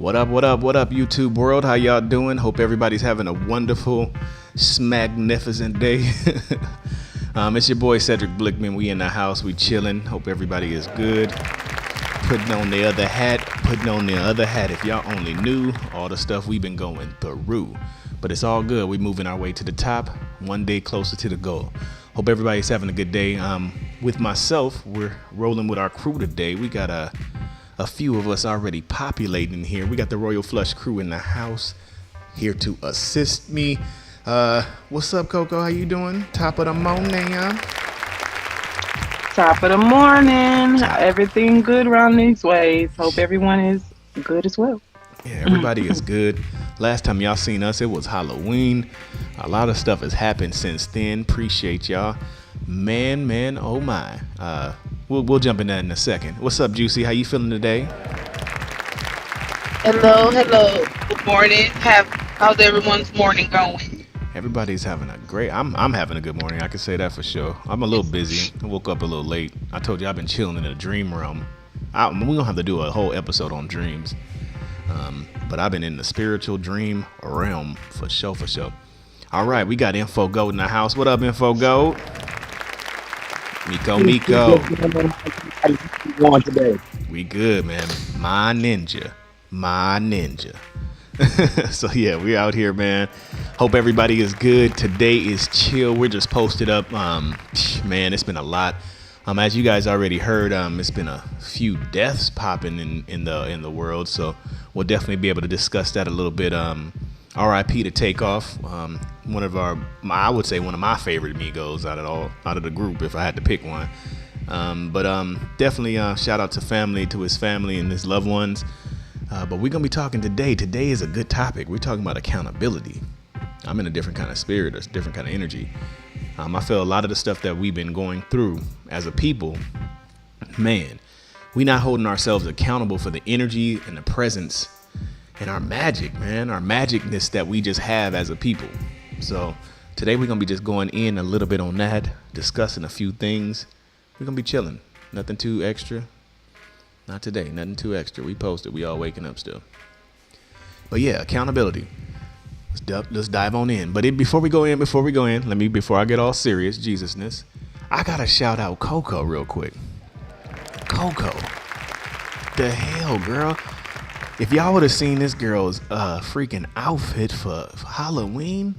What up, what up, what up, YouTube world? How y'all doing? Hope everybody's having a wonderful, magnificent day. It's your boy Cedric Blickman. We in the house, we chilling. Hope everybody is good. Putting on the other hat. If y'all only knew all the stuff we've been going through. But it's all good. We're moving our way to the top, one day closer to the goal. Hope everybody's having a good day. With myself, we're rolling with our crew today. We got a few of us already populating here. We got the Royal Flush crew in the house here to assist me. What's up, Coco? How you doing? Top of the morning, huh? Top of the morning. Everything good around these ways. Hope everyone is good as well. Yeah, everybody is good. Last time y'all seen us, it was Halloween. A lot of stuff has happened since then. Appreciate y'all. Man, oh my. We'll jump in that in a second. What's up, Juicy? How you feeling today? Hello. Good morning. How's everyone's morning going? Everybody's having a great. I'm having a good morning. I can say that for sure. I'm a little busy. I woke up a little late. I told you I've been chilling in a dream realm. We're gonna have to do a whole episode on dreams. But I've been in the spiritual dream realm for sure. All right, we got Info Gold in the house. What up, Info Gold? Miko. Going today. We good, man. My ninja. So yeah, we out here, man. Hope everybody is good. Today is chill. We're just posted up. Man, it's been a lot. As you guys already heard, it's been a few deaths popping in the world. So we'll definitely be able to discuss that a little bit. R.I.P. to Takeoff. I would say one of my favorite Migos out of the group, if I had to pick one. But definitely shout out to his family and his loved ones. But we're gonna be talking today. Today is a good topic. We're talking about accountability. I'm in a different kind of spirit, a different kind of energy. I feel a lot of the stuff that we've been going through as a people, man, we not holding ourselves accountable for the energy and the presence and our magic, man, our magicness that we just have as a people. So today we're going to be just going in a little bit on that, discussing a few things. We're going to be chilling. Nothing too extra. Not today. Nothing too extra. We posted. We all waking up still. But yeah, accountability. Let's dive on in. But before I get all serious, Jesusness, I got to shout out Coco real quick. Coco. The hell, girl. If y'all would have seen this girl's freaking outfit for Halloween,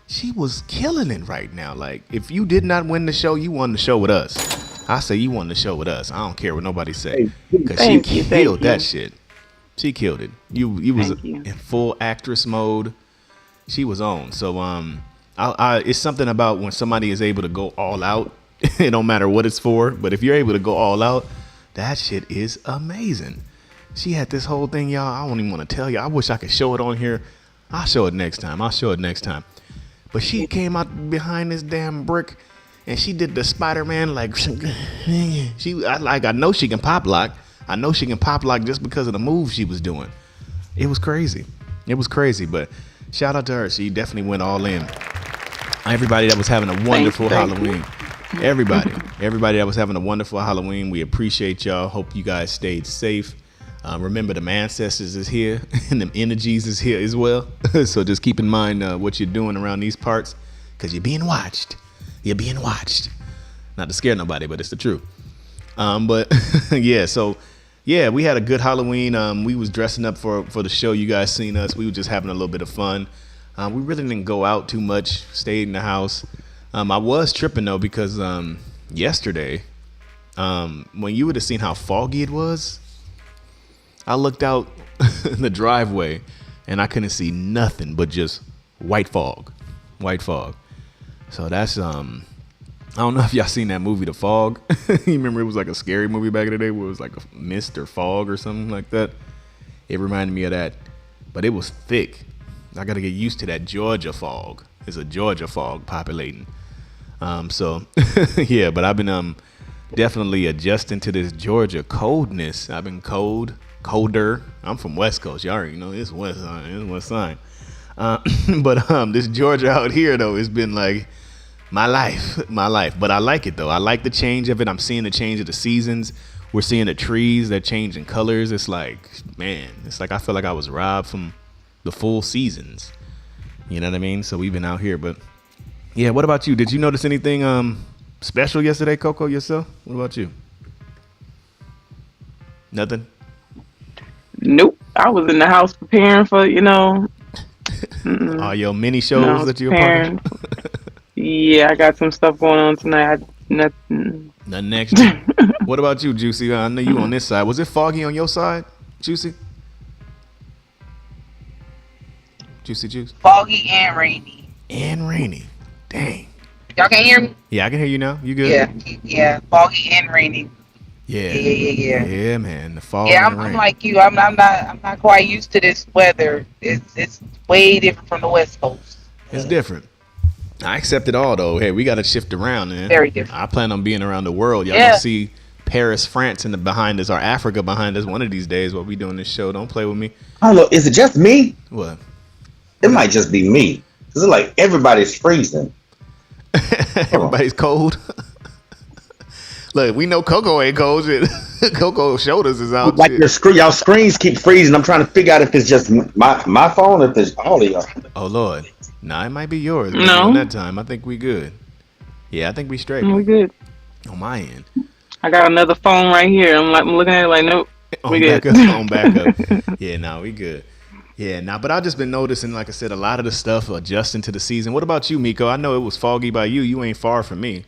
she was killing it right now. Like, if you did not win the show, you won the show with us. I say you won the show with us. I don't care what nobody say. Because she killed that shit. She killed it. You was in full actress mode. She was on. So it's something about when somebody is able to go all out. It don't matter what it's for. But if you're able to go all out, that shit is amazing. She had this whole thing, y'all. I don't even want to tell you. I wish I could show it on here. I'll show it next time. But she came out behind this damn brick and she did the Spider-Man like I know she can pop lock. I know she can pop lock just because of the move she was doing. It was crazy. But shout out to her. She definitely went all in. Everybody that was having a wonderful Halloween. Everybody that was having a wonderful Halloween. We appreciate y'all. Hope you guys stayed safe. Remember, the ancestors is here and them energies is here as well. So just keep in mind what you're doing around these parts, because you're being watched. Not to scare nobody, but it's the truth. But yeah, we had a good Halloween. We was dressing up for the show. You guys seen us. We were just having a little bit of fun. We really didn't go out too much. Stayed in the house. I was tripping though because yesterday, when you would have seen how foggy it was, I looked out in the driveway and I couldn't see nothing but just white fog. So that's I don't know if y'all seen that movie, The Fog. You remember it was like a scary movie back in the day where it was like a mist or fog or something like that. It reminded me of that, but it was thick. I got to get used to that Georgia fog. It's a Georgia fog populating. So yeah, but I've been definitely adjusting to this Georgia coldness. I've been colder. I'm from West Coast. Y'all already know it's West Side. But this Georgia out here though, it's been like my life. But I like it though. I like the change of it. I'm seeing the change of the seasons. we're seeing the trees that change in colors. It's like, man, it's like I feel like I was robbed from the full seasons. You know what I mean? So we've been out here, but yeah. What about you? Did you notice anything special yesterday, Coco, yourself? What about you? Nothing. Nope. I was in the house preparing for, All your mini shows that you're part preparing. Yeah, I got some stuff going on tonight. Nothing. Nothing next. What about you, Juicy? I know you on this side. Was it foggy on your side, Juicy? Juicy Juice? Foggy and rainy. And rainy. Dang. Y'all can hear me? Yeah, I can hear you now. You good? Yeah. Foggy and rainy. Yeah. Yeah. Yeah, man. The fog. Yeah, and the I'm rain. like you. I'm not quite used to this weather. It's way different from the West Coast. It's different. I accept it all though. Hey, we got to shift around, man. Very different. I plan on being around the world. Y'all Yeah. gonna see Paris, France, in the behind us, or Africa behind us one of these days while we doing this show. Don't play with me. I don't know. Is it just me? What? It might just be me. Cause it's like everybody's freezing. Everybody's cold. Look, we know Coco ain't cold. Shit. Coco's shoulders is out. Like Shit. y'all screens keep freezing. I'm trying to figure out if it's just my phone, or if it's all of y'all. Oh Lord. Nah, it might be yours. No. On that time, I think we good. Yeah, I think we straight. We good. On my end. I got another phone right here. I'm looking at it like, nope. We back good. up. On back up. Yeah, nah, we good. Yeah, nah, but I've just been noticing, like I said, a lot of the stuff adjusting to the season. What about you, Miko? I know it was foggy by you. You ain't far from me.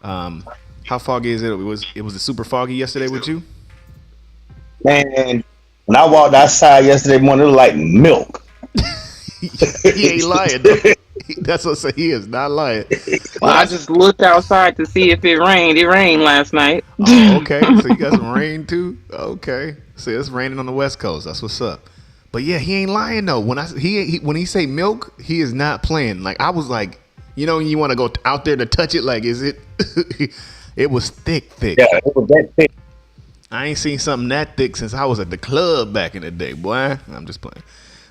How foggy is it? It was super foggy yesterday with you? Man, when I walked outside yesterday morning, it was like milk. He ain't lying, though. That's what I say. He is not lying. Well, I just looked outside to see if it rained. It rained last night. Oh, okay. So you got some rain too? Okay. See, it's raining on the West Coast. That's what's up. But yeah, he ain't lying though. When when he say milk, he is not playing. Like I was like, you want to go out there to touch it. Like, is it? It was thick. Yeah, it was that thick. I ain't seen something that thick since I was at the club back in the day, boy. I'm just playing.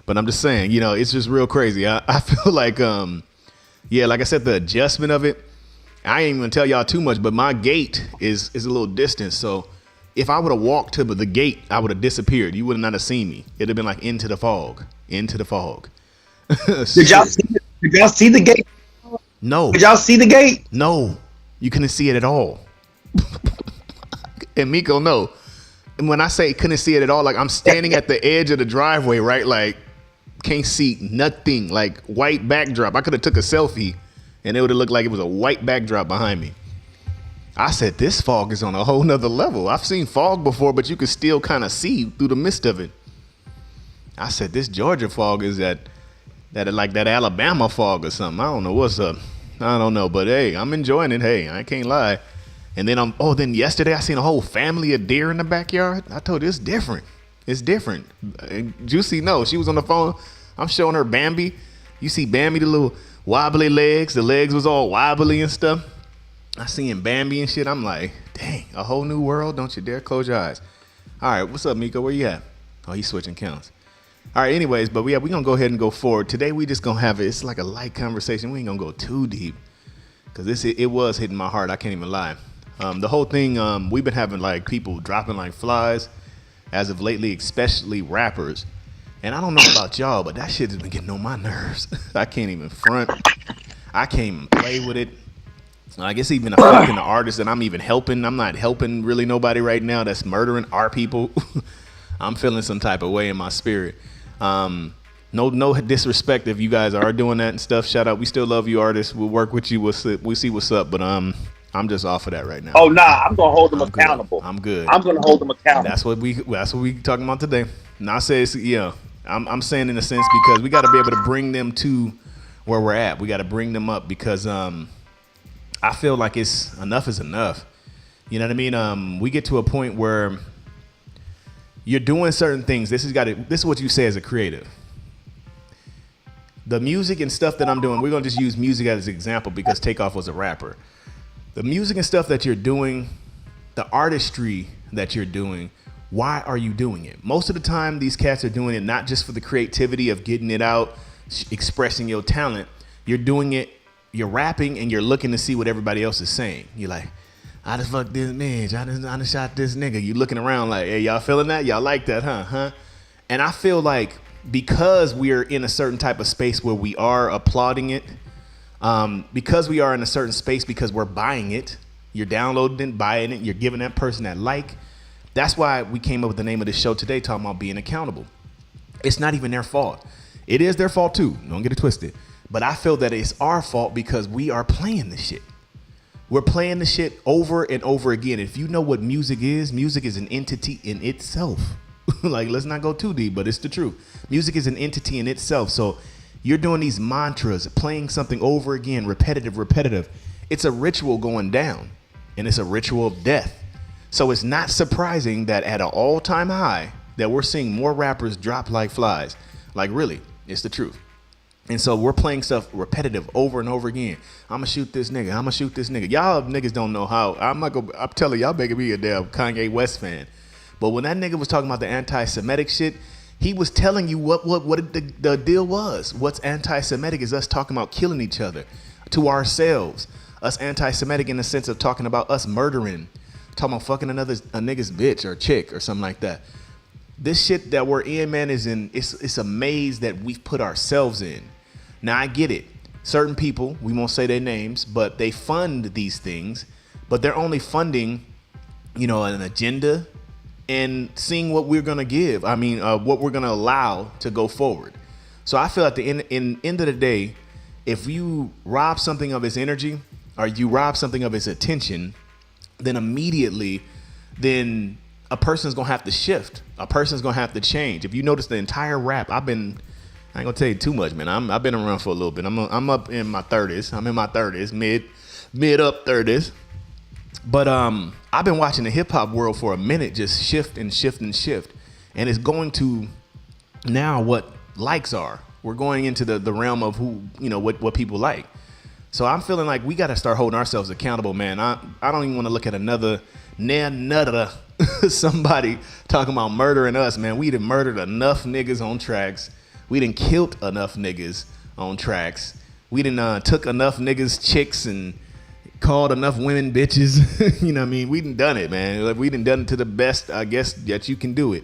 But I'm just saying, it's just real crazy. I feel like, like I said, the adjustment of it, I ain't even gonna tell y'all too much, but my gate is a little distance. So if I would have walked to the gate, I would have disappeared. You would not have seen me. It'd have been like into the fog. Did y'all see the gate? No. Did y'all see the gate? No. You couldn't see it at all. And Miko, no. And when I say couldn't see it at all, like I'm standing at the edge of the driveway, right? Like can't see nothing, like white backdrop. I could have took a selfie and it would have looked like it was a white backdrop behind me. I said, this fog is on a whole nother level. I've seen fog before, but you could still kind of see through the mist of it. I said, this Georgia fog is that like that Alabama fog or something. I don't know what's up. I don't know, but hey, I'm enjoying it. Hey, I can't lie. And then then yesterday I seen a whole family of deer in the backyard. I told you it's different. It's different. And Juicy, no, she was on the phone. I'm showing her Bambi. You see Bambi, the little wobbly legs. The legs was all wobbly and stuff. I seen Bambi and shit. I'm like, dang, a whole new world. Don't you dare close your eyes. All right, what's up, Miko? Where you at? Oh, he's switching counts. All right, anyways, but we're going to go ahead and go forward. Today, we just going to have it's like a light conversation. We ain't going to go too deep because it was hitting my heart. I can't even lie. The whole thing, we've been having like people dropping like flies as of lately, especially rappers. And I don't know about y'all, but that shit has been getting on my nerves. I can't even front. I can't even play with it. I guess even affecting the artists that I'm even helping. I'm not helping really nobody right now that's murdering our people. I'm feeling some type of way in my spirit. No disrespect if you guys are doing that and stuff. Shout out. We still love you, artists. We'll work with you. We'll see what's up. But I'm just off of that right now. Oh nah, I'm gonna hold them accountable. I'm good. I'm gonna hold them accountable. That's what we talking about today. Now I say I'm saying in a sense because we got to be able to bring them to where we're at. We got to bring them up because I feel like enough is enough. You know what I mean? We get to a point where you're doing certain things. This is what you say as a creative. The music and stuff that I'm doing, we're gonna just use music as an example because Takeoff was a rapper. The music and stuff that you're doing, the artistry that you're doing, why are you doing it? Most of the time, these cats are doing it not just for the creativity of getting it out, expressing your talent. You're doing it, you're rapping, and you're looking to see what everybody else is saying. You're like, I just fucked this bitch. I just shot this nigga. You looking around like, hey, y'all feeling that? Y'all like that, huh? And I feel like because we're in a certain type of space where we are applauding it, because we are in a certain space, because we're buying it, you're downloading it, buying it, you're giving that person that like. That's why we came up with the name of this show today, talking about being accountable. It's not even their fault. It is their fault too. Don't get it twisted. But I feel that it's our fault because we are playing the shit. We're playing the shit over and over again. If you know what music is an entity in itself. Like, let's not go too deep, but it's the truth. Music is an entity in itself. So you're doing these mantras, playing something over again, repetitive. It's a ritual going down, and it's a ritual of death. So it's not surprising that at an all-time high that we're seeing more rappers drop like flies. Like, really, it's the truth. And so we're playing stuff repetitive over and over again. I'm gonna shoot this nigga. Y'all niggas don't know how. I'm telling y'all making me a damn Kanye West fan. But when that nigga was talking about the anti-Semitic shit, he was telling you what the deal was. What's anti-Semitic is us talking about killing each other to ourselves. Us anti-Semitic in the sense of talking about us murdering, talking about fucking a nigga's bitch or chick or something like that. This shit that we're in, man, it's a maze that we've put ourselves in. Now, I get it. Certain people, we won't say their names, but they fund these things, but they're only funding, an agenda and seeing what we're going to give. What we're going to allow to go forward. So I feel at the end of the day, if you rob something of its energy or you rob something of its attention, then immediately, a person's going to have to shift. A person's going to have to change. If you notice the entire rap, I ain't gonna tell you too much, man. I've been around for a little bit. I'm up in my 30s. I'm in my 30s, mid up 30s. But I've been watching the hip hop world for a minute, just shift. And it's going to now what likes are. We're going into the realm of who, what people like. So I'm feeling like we got to start holding ourselves accountable, man. I don't even want to look at another somebody talking about murdering us, man. We done murdered enough niggas on tracks. We done killed enough niggas on tracks. We done took enough niggas chicks and called enough women bitches. You know what I mean? We done it, man. Like, we done it to the best, I guess, that you can do it.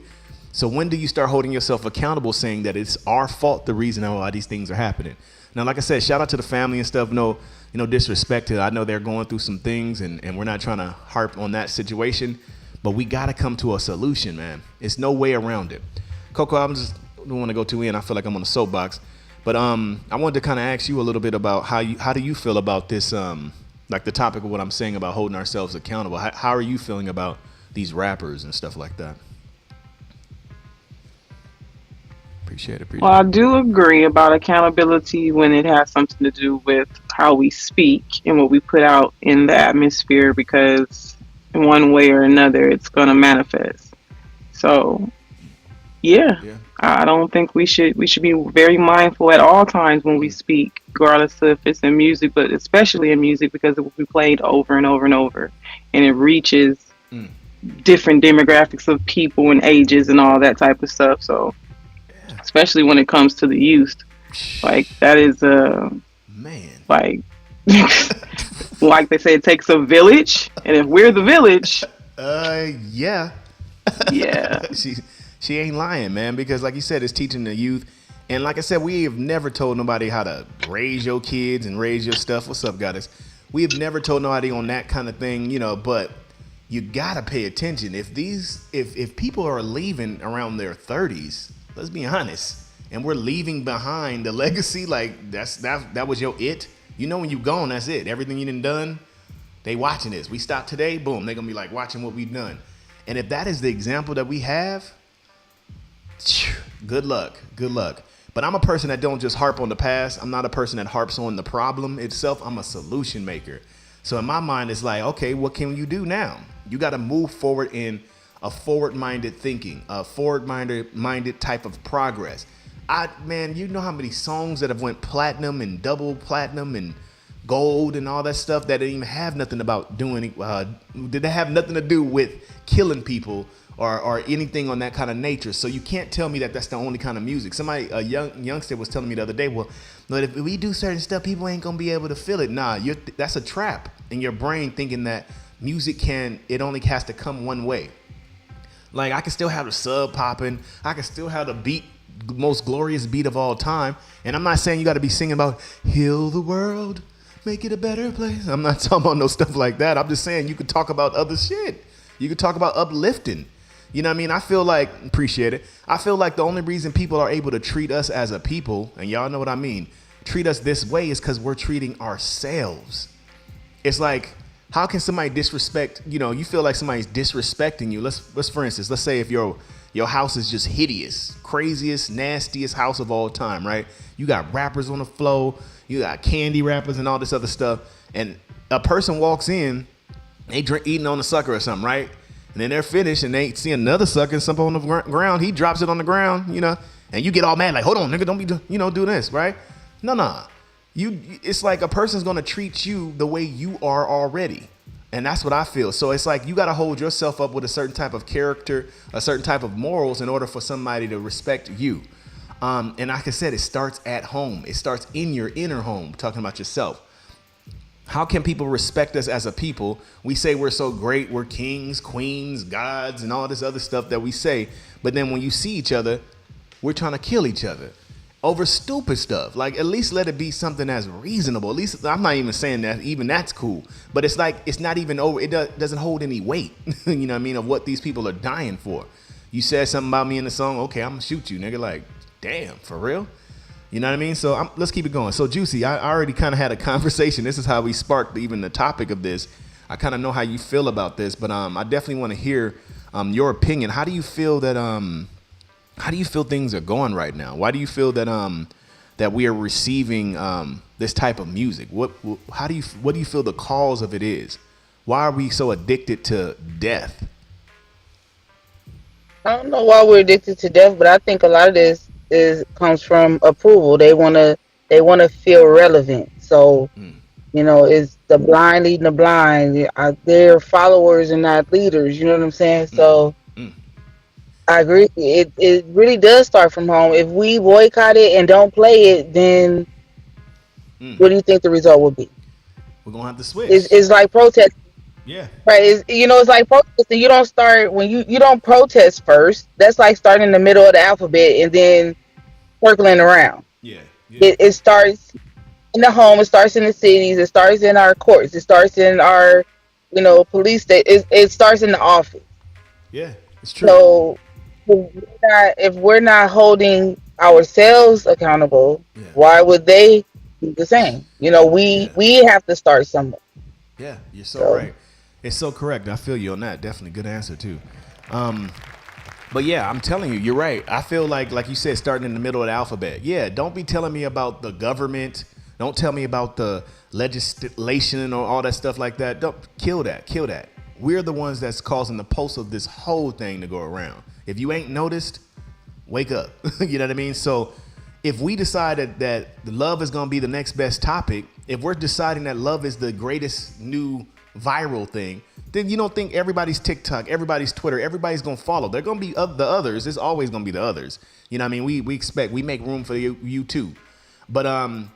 So when do you start holding yourself accountable, saying that it's our fault, the reason why these things are happening? Now, like I said, shout out to the family and stuff. No disrespect to it. I know they're going through some things, and we're not trying to harp on that situation, but we got to come to a solution, man. It's no way around it. Coco, I don't want to go too in. I feel like I'm on a soapbox, but I wanted to kind of ask you a little bit about how do you feel about this, like the topic of what I'm saying about holding ourselves accountable. How are you feeling about these rappers and stuff like that? Appreciate it. Well, I do agree about accountability when it has something to do with how we speak and what we put out in the atmosphere, because in one way or another, it's going to manifest. So, yeah, I don't think we should be very mindful at all times when we speak, regardless of if it's in music, but especially in music, because it will be played over and over and over, and it reaches different demographics of people and ages and all that type of stuff. So, especially when it comes to the youth, like that is man, like like they say, it takes a village, and if we're the village, yeah. She ain't lying, man, because like you said, it's teaching the youth. And like I said, we have never told nobody how to raise your kids and raise your stuff. What's up, guys? We have never told nobody on that kind of thing, but you gotta pay attention. If people are leaving around their 30s, let's be honest, and we're leaving behind the legacy, like that was your it. When you gone, that's it. Everything you done, they watching this. We stop today, boom, they're gonna be like watching what we've done. And if that is the example that we have, good luck. But I'm a person that don't just harp on the past. I'm not a person that harps on the problem itself. I'm a solution maker. So in my mind, it's like, okay, what can you do now? You got to move forward in a forward-minded thinking, a forward-minded type of progress. Man, you know how many songs that have went platinum and double platinum and gold and all that stuff that didn't even have nothing about doing, did they have nothing to do with killing people or anything on that kind of nature. So you can't tell me that that's the only kind of music. Somebody, a youngster was telling me the other day, well, but if we do certain stuff, people ain't gonna be able to feel it. Nah, that's a trap in your brain, thinking that it only has to come one way. Like, I can still have the sub popping. I can still have the beat, most glorious beat of all time. And I'm not saying you got to be singing about heal the world, make it a better place. I'm not talking about no stuff like that. I'm just saying you could talk about other shit. You could talk about uplifting. You know what I mean? I feel like, appreciate it. I feel like the only reason people are able to treat us as a people, and y'all know what I mean, treat us this way is because we're treating ourselves. It's like, how can somebody disrespect, you feel like somebody's disrespecting you. Let's for instance, let's say if your house is just hideous, craziest, nastiest house of all time, right? You got rappers on the floor, you got candy wrappers and all this other stuff. And a person walks in, they eating on a sucker or something, right? And then they're finished and they see another sucker, something on the ground. He drops it on the ground, and you get all mad like, hold on, nigga, don't be, do this, right? No. It's like a person's going to treat you the way you are already. And that's what I feel. So it's like you got to hold yourself up with a certain type of character, a certain type of morals in order for somebody to respect you. And like I said, it starts at home. It starts in your inner home, talking about yourself. How can people respect us as a people? We say we're so great. We're kings, queens, gods, and all this other stuff that we say. But then when you see each other, we're trying to kill each other over stupid stuff. Like, at least let it be something that's reasonable. At least, I'm not even saying that even that's cool, but it's like, it's not even over. It doesn't hold any weight, you know what I mean, of what these people are dying for. You said something about me in the song. Okay, I'm gonna shoot you, nigga. Like, damn, for real? You know what I mean? So let's keep it going. So Juicy, I already kind of had a conversation. This is how we sparked even the topic of this. I kind of know how you feel about this, but I definitely want to hear your opinion. How do you feel that How do you feel things are going right now? Why do you feel that that we are receiving this type of music? What do you feel the cause of it is? Why are we so addicted to death? I don't know why we're addicted to death, but I think a lot of this comes from approval. They wanna feel relevant. So it's the blind leading the blind. They're followers and not leaders. You know what I'm saying? So I agree. It really does start from home. If we boycott it and don't play it, then what do you think the result will be? We're gonna have to switch. It's like protest. Yeah. Right. It's like protesting. You don't start when you don't protest first. That's like starting in the middle of the alphabet and then circling around. Yeah. It starts in the home. It starts in the cities. It starts in our courts. It starts in our, police state. It starts in the office. Yeah, it's true. So if we're not holding ourselves accountable, why would they do the same? We have to start somewhere. Yeah, you're so right. It's so correct. I feel you on that. Definitely good answer too. But yeah, I'm telling you, you're right. I feel like you said, starting in the middle of the alphabet. Yeah, don't be telling me about the government. Don't tell me about the legislation or all that stuff like that. Don't kill that. We're the ones that's causing the pulse of this whole thing to go around. If you ain't noticed, wake up. You know what I mean? So if we decided that love is going to be the next best topic, if we're deciding that love is the greatest new viral thing, then you don't think everybody's TikTok, everybody's Twitter, everybody's going to follow. They're going to be the others. It's always going to be the others. You know what I mean? We make room for you too. But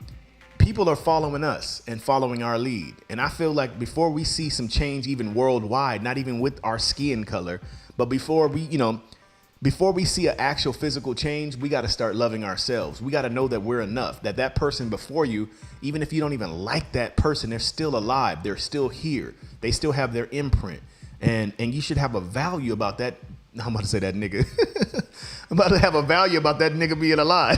people are following us and following our lead. And I feel like before we see some change even worldwide, not even with our skin color, but before we see an actual physical change, we got to start loving ourselves. We got to know that we're enough, that person before you, even if you don't even like that person, they're still alive. They're still here. They still have their imprint. And you should have a value about that. I'm about to say that nigga. I'm about to have a value about that nigga being alive.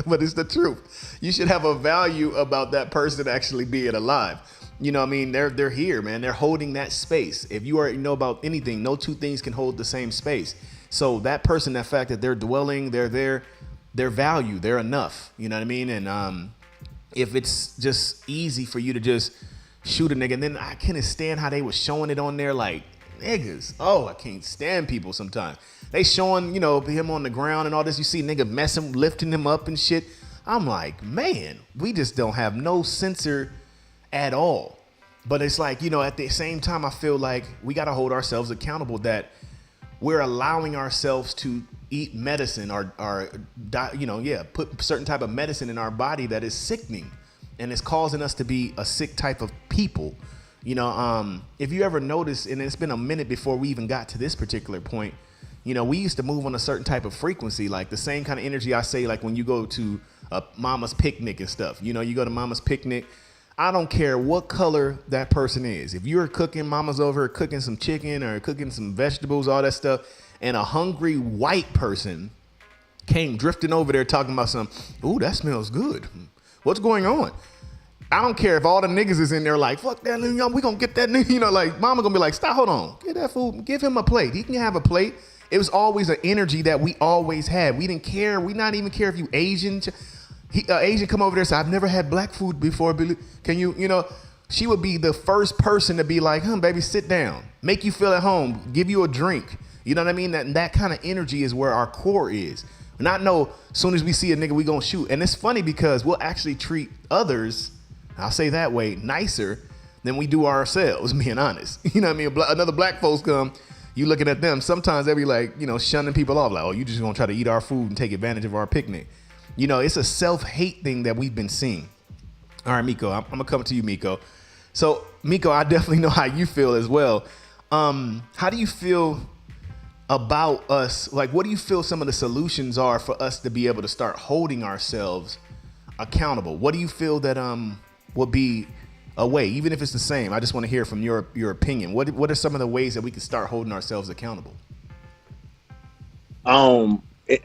But it's the truth. You should have a value about that person actually being alive. You know what I mean? They're here, man. They're holding that space. If you already know about anything, no two things can hold the same space. So that person, that fact that they're dwelling, they're there, their value, they're enough. You know what I mean? And if it's just easy for you to just shoot a nigga, and then I can't stand how they was showing it on there like niggas. Oh, I can't stand people sometimes. They showing, him on the ground and all this. You see nigga messing, lifting him up and shit. I'm like, man, we just don't have no censor at all. But it's like, at the same time, I feel like we got to hold ourselves accountable that we're allowing ourselves to eat medicine or put certain type of medicine in our body that is sickening and is causing us to be a sick type of people. If you ever notice, and it's been a minute before we even got to this particular point, we used to move on a certain type of frequency, like the same kind of energy I say, like when you go to a mama's picnic and stuff. You go to mama's picnic. I don't care what color that person is. If you're cooking, mama's over cooking some chicken or cooking some vegetables, all that stuff, and a hungry white person came drifting over there talking about ooh, that smells good. What's going on? I don't care if all the niggas is in there like, fuck that nigga, we gonna get that nigga, like mama gonna be like, stop, hold on, get that food, give him a plate. He can have a plate. It was always an energy that we always had. We didn't care. We not even care if you Asian. Asian come over there and say, I've never had black food before. Can you, she would be the first person to be like, baby, sit down, make you feel at home, give you a drink. You know what I mean? That kind of energy is where our core is. Not know, as soon as we see a nigga, we gonna shoot. And it's funny because we'll actually treat others, I'll say that way, nicer than we do ourselves, being honest. You know what I mean? Another black folks come, you looking at them, sometimes they be like, shunning people off, like, oh, you just gonna try to eat our food and take advantage of our picnic. It's a self-hate thing that we've been seeing. All right, Miko, I'm gonna come to you, Miko. So, Miko, I definitely know how you feel as well. How do you feel about us? Like, what do you feel some of the solutions are for us to be able to start holding ourselves accountable? What do you feel that would be a way, even if it's the same? I just want to hear from your opinion. What are some of the ways that we can start holding ourselves accountable?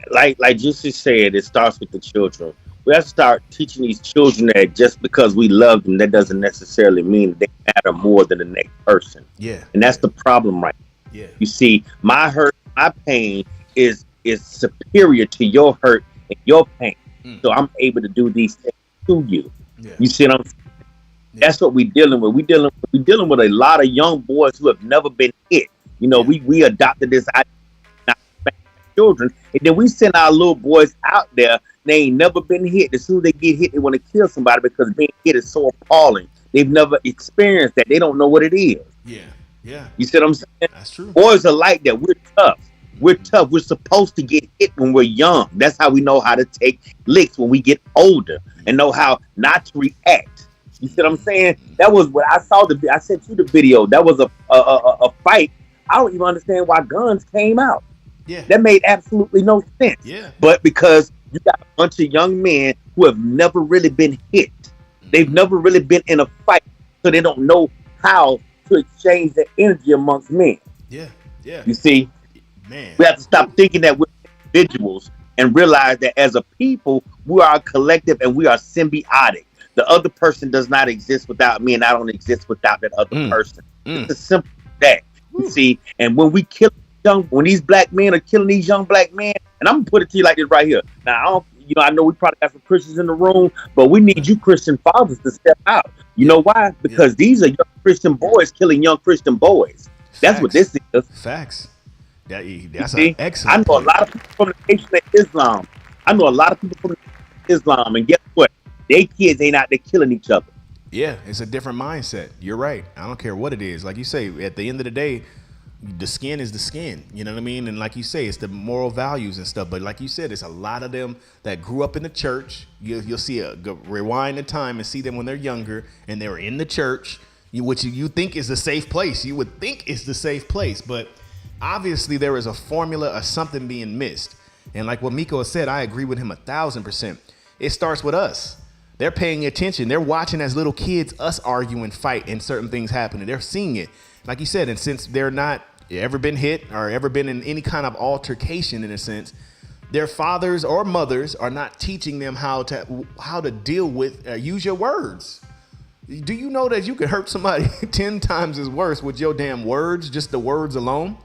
Like Juicy said, it starts with the children. We have to start teaching these children that just because we love them, that doesn't necessarily mean they matter more than the next person. Yeah. And that's the problem, right? Yeah. You see, my hurt, my pain is superior to your hurt and your pain. So I'm able to do these things to you. Yeah. You see what I'm saying? Yeah. That's what we're dealing with. We're dealing with a lot of young boys who have never been hit. We adopted this idea, children, and then we send our little boys out there. They ain't never been hit. As soon as they get hit, they want to kill somebody because being hit is so appalling. They've never experienced that. They don't know what it is. Yeah. You see what I'm saying? That's true. Boys are like that. We're tough. We're tough. We're supposed to get hit when we're young. That's how we know how to take licks when we get older and know how not to react. You see what I'm saying? That was what I saw. I sent you the video. That was a fight. I don't even understand why guns came out. Yeah. That made absolutely no sense. Yeah. But because you got a bunch of young men who have never really been hit. They've never really been in a fight, so they don't know how to exchange the energy amongst men. Yeah. You see? Man. We have to stop thinking that we're individuals and realize that as a people, we are a collective and we are symbiotic. The other person does not exist without me, and I don't exist without that other person. It's as simple as that. You see? And when when these black men are killing these young black men, and I'm gonna put it to you like this right here. Now, I know we probably got some Christians in the room, but we need you Christian fathers to step out. You know why? Because these are young Christian boys killing young Christian boys. That's what this is. Facts. That's an excellent I know point. a lot of people from the Nation of Islam. And guess what? Their kids ain't out there killing each other. Yeah, it's a different mindset. You're right. I don't care what it is. Like you say, at the end of the day, the skin is the skin. You know what I mean? And like you say, it's the moral values and stuff. But like you said, it's a lot of them that grew up in the church. You'll see rewind the time and see them when they're younger and they were in the church, which you think is a safe place. You would think is the safe place. But obviously there is a formula of something being missed. And like what Miko has said, I agree with him 1,000%. It starts with us. They're paying attention. They're watching as little kids, us argue and fight and certain things happening. They're seeing it. Like you said, and since they're not ever been hit or ever been in any kind of altercation in a sense, their fathers or mothers are not teaching them how to deal with, use your words. Do you know that you could hurt somebody 10 times as worse with your damn words, just the words alone?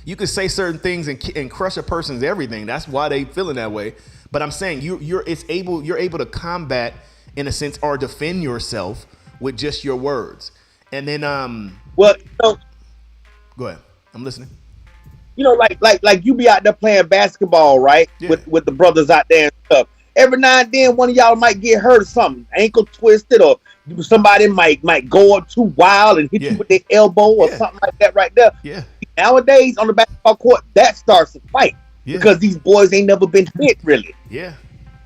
You could say certain things and crush a person's everything. That's why they feeling that way. But I'm saying you're able to combat in a sense or defend yourself with just your words. And then well, go ahead. I'm listening. Like you be out there playing basketball, right? Yeah. With the brothers out there and stuff. Every now and then one of y'all might get hurt or something, ankle twisted, or somebody might go up too wild and hit you with their elbow or something like that right there. Yeah. Nowadays on the basketball court, that starts a fight because these boys ain't never been hit really. Yeah.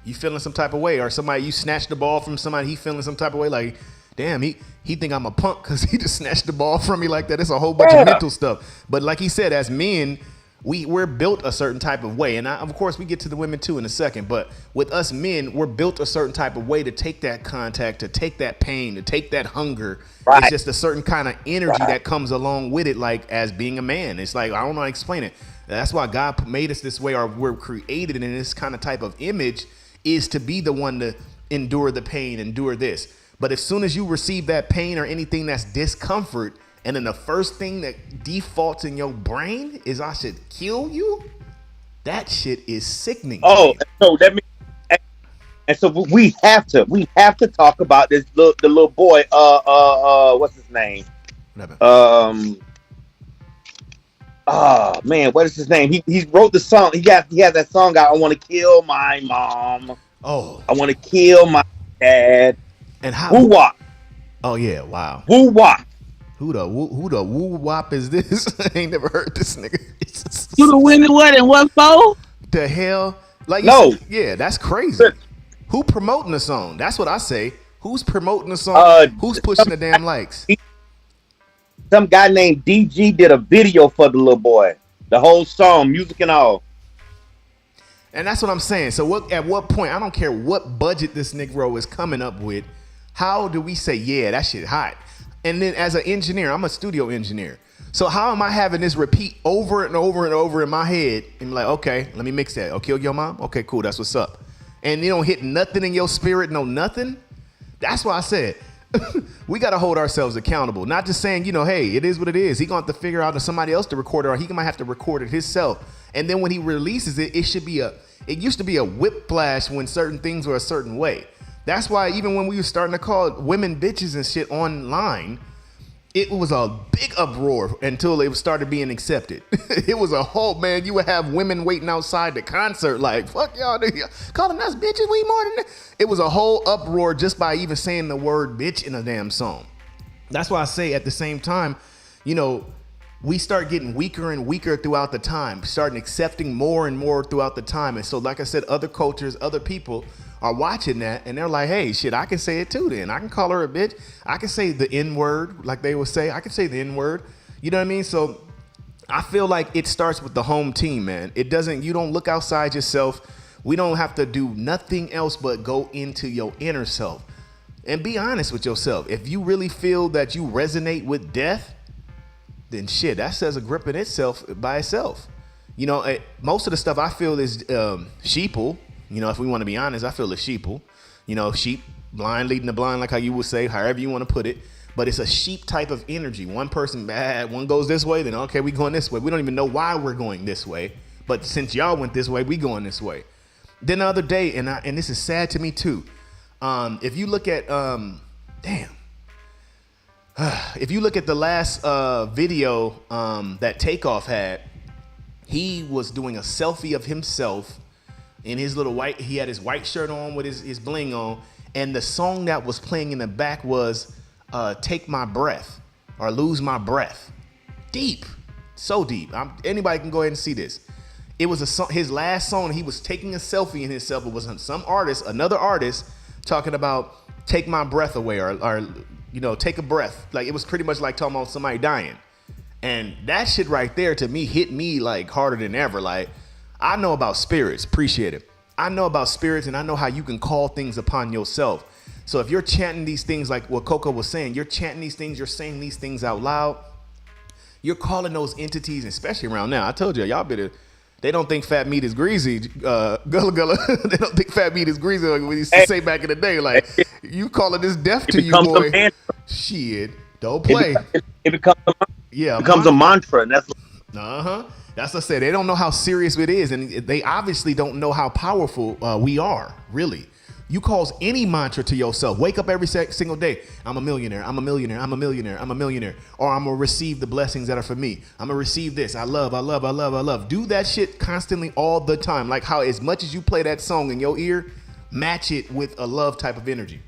You feeling some type of way, or somebody, you snatch the ball from somebody, he feeling some type of way, like damn, he think I'm a punk because he just snatched the ball from me like that. It's a whole bunch of mental stuff. But like he said, as men, we're built a certain type of way. And of course, we get to the women too in a second. But with us men, we're built a certain type of way to take that contact, to take that pain, to take that hunger. Right. It's just a certain kind of energy that comes along with it, like as being a man. It's like, I don't know how to explain it. That's why God made us this way, or we're created in this kind of type of image, is to be the one to endure the pain, endure this. But as soon as you receive that pain or anything that's discomfort, and then the first thing that defaults in your brain is I should kill you, that shit is sickening. Oh, so that means, and so we have to talk about the little boy. What's his name? Man, what is his name? He wrote the song. He had that song out. I want to kill my mom. Oh, I want to kill my dad. And how? Woo wop. Oh yeah, wow. Woo wop. Who the woo wop is this? I ain't never heard this nigga. Who the win what and what for? The hell? Like no. Said, yeah, that's crazy. Who promoting the song? That's what I say. Who's promoting the song? Who's pushing the damn likes? Some guy named DG did a video for the little boy. The whole song, music and all. And that's what I'm saying. So at what point, I don't care what budget this Negro is coming up with, how do we say, yeah, that shit hot? And then as an engineer, I'm a studio engineer. So how am I having this repeat over and over and over in my head and be like, okay, let me mix that. Oh, kill your mom? Okay, cool, that's what's up. And you don't hit nothing in your spirit, no nothing? That's why I said, we got to hold ourselves accountable. Not just saying, hey, it is what it is. He going to have to figure out if somebody else to record it, or he might have to record it himself. And then when he releases it, it used to be a whiplash when certain things were a certain way. That's why even when we were starting to call women bitches and shit online, it was a big uproar until it started being accepted. It was a whole, man, you would have women waiting outside the concert like, fuck y'all, calling us bitches, we more than that. It was a whole uproar just by even saying the word bitch in a damn song. That's why I say at the same time, we start getting weaker and weaker throughout the time, starting accepting more and more throughout the time. And so, like I said, other cultures, other people are watching that and they're like, hey, shit, I can say it too then. I can call her a bitch. I can say the N-word, like they would say. I can say the N-word. You know what I mean? So I feel like it starts with the home team, man. You don't look outside yourself. We don't have to do nothing else but go into your inner self and be honest with yourself. If you really feel that you resonate with death, then shit, that says a grip in itself by itself. Most of the stuff I feel is sheeple. If we want to be honest, I feel it's sheeple. Sheep, blind leading the blind, like how you would say, however you want to put it. But it's a sheep type of energy. One person bad, one goes this way, then okay, we going this way. We don't even know why we're going this way. But since y'all went this way, we going this way. Then the other day, and this is sad to me too. If you look at, if you look at the last video that Takeoff had, he was doing a selfie of himself in his little he had his white shirt on with his bling on, and the song that was playing in the back was Take My Breath or Lose My Breath. Deep, so deep. Anybody can go ahead and see this. It was his last song. He was taking a selfie in himself. It was another artist talking about take my breath away or take a breath. Like it was pretty much like talking about somebody dying. And that shit right there to me hit me like harder than ever. Like, I know about spirits, appreciate it. I know about spirits and I know how you can call things upon yourself. So if you're chanting these things like what Coco was saying, you're chanting these things, you're saying these things out loud, you're calling those entities, especially around now. I told you, y'all better, they don't think fat meat is greasy, Gullah Gullah. They don't think fat meat is greasy like we used to say back in the day. Like, you calling this death to you, boy. Shit, don't play. It becomes a mantra, and that's That's what I said. They don't know how serious it is, and they obviously don't know how powerful we are, really. You cause any mantra to yourself. Wake up every single day. I'm a millionaire. I'm a millionaire. I'm a millionaire. I'm a millionaire. Or I'm going to receive the blessings that are for me. I'm going to receive this. I love, I love, I love, I love. Do that shit constantly all the time. Like how as much as you play that song in your ear, match it with a love type of energy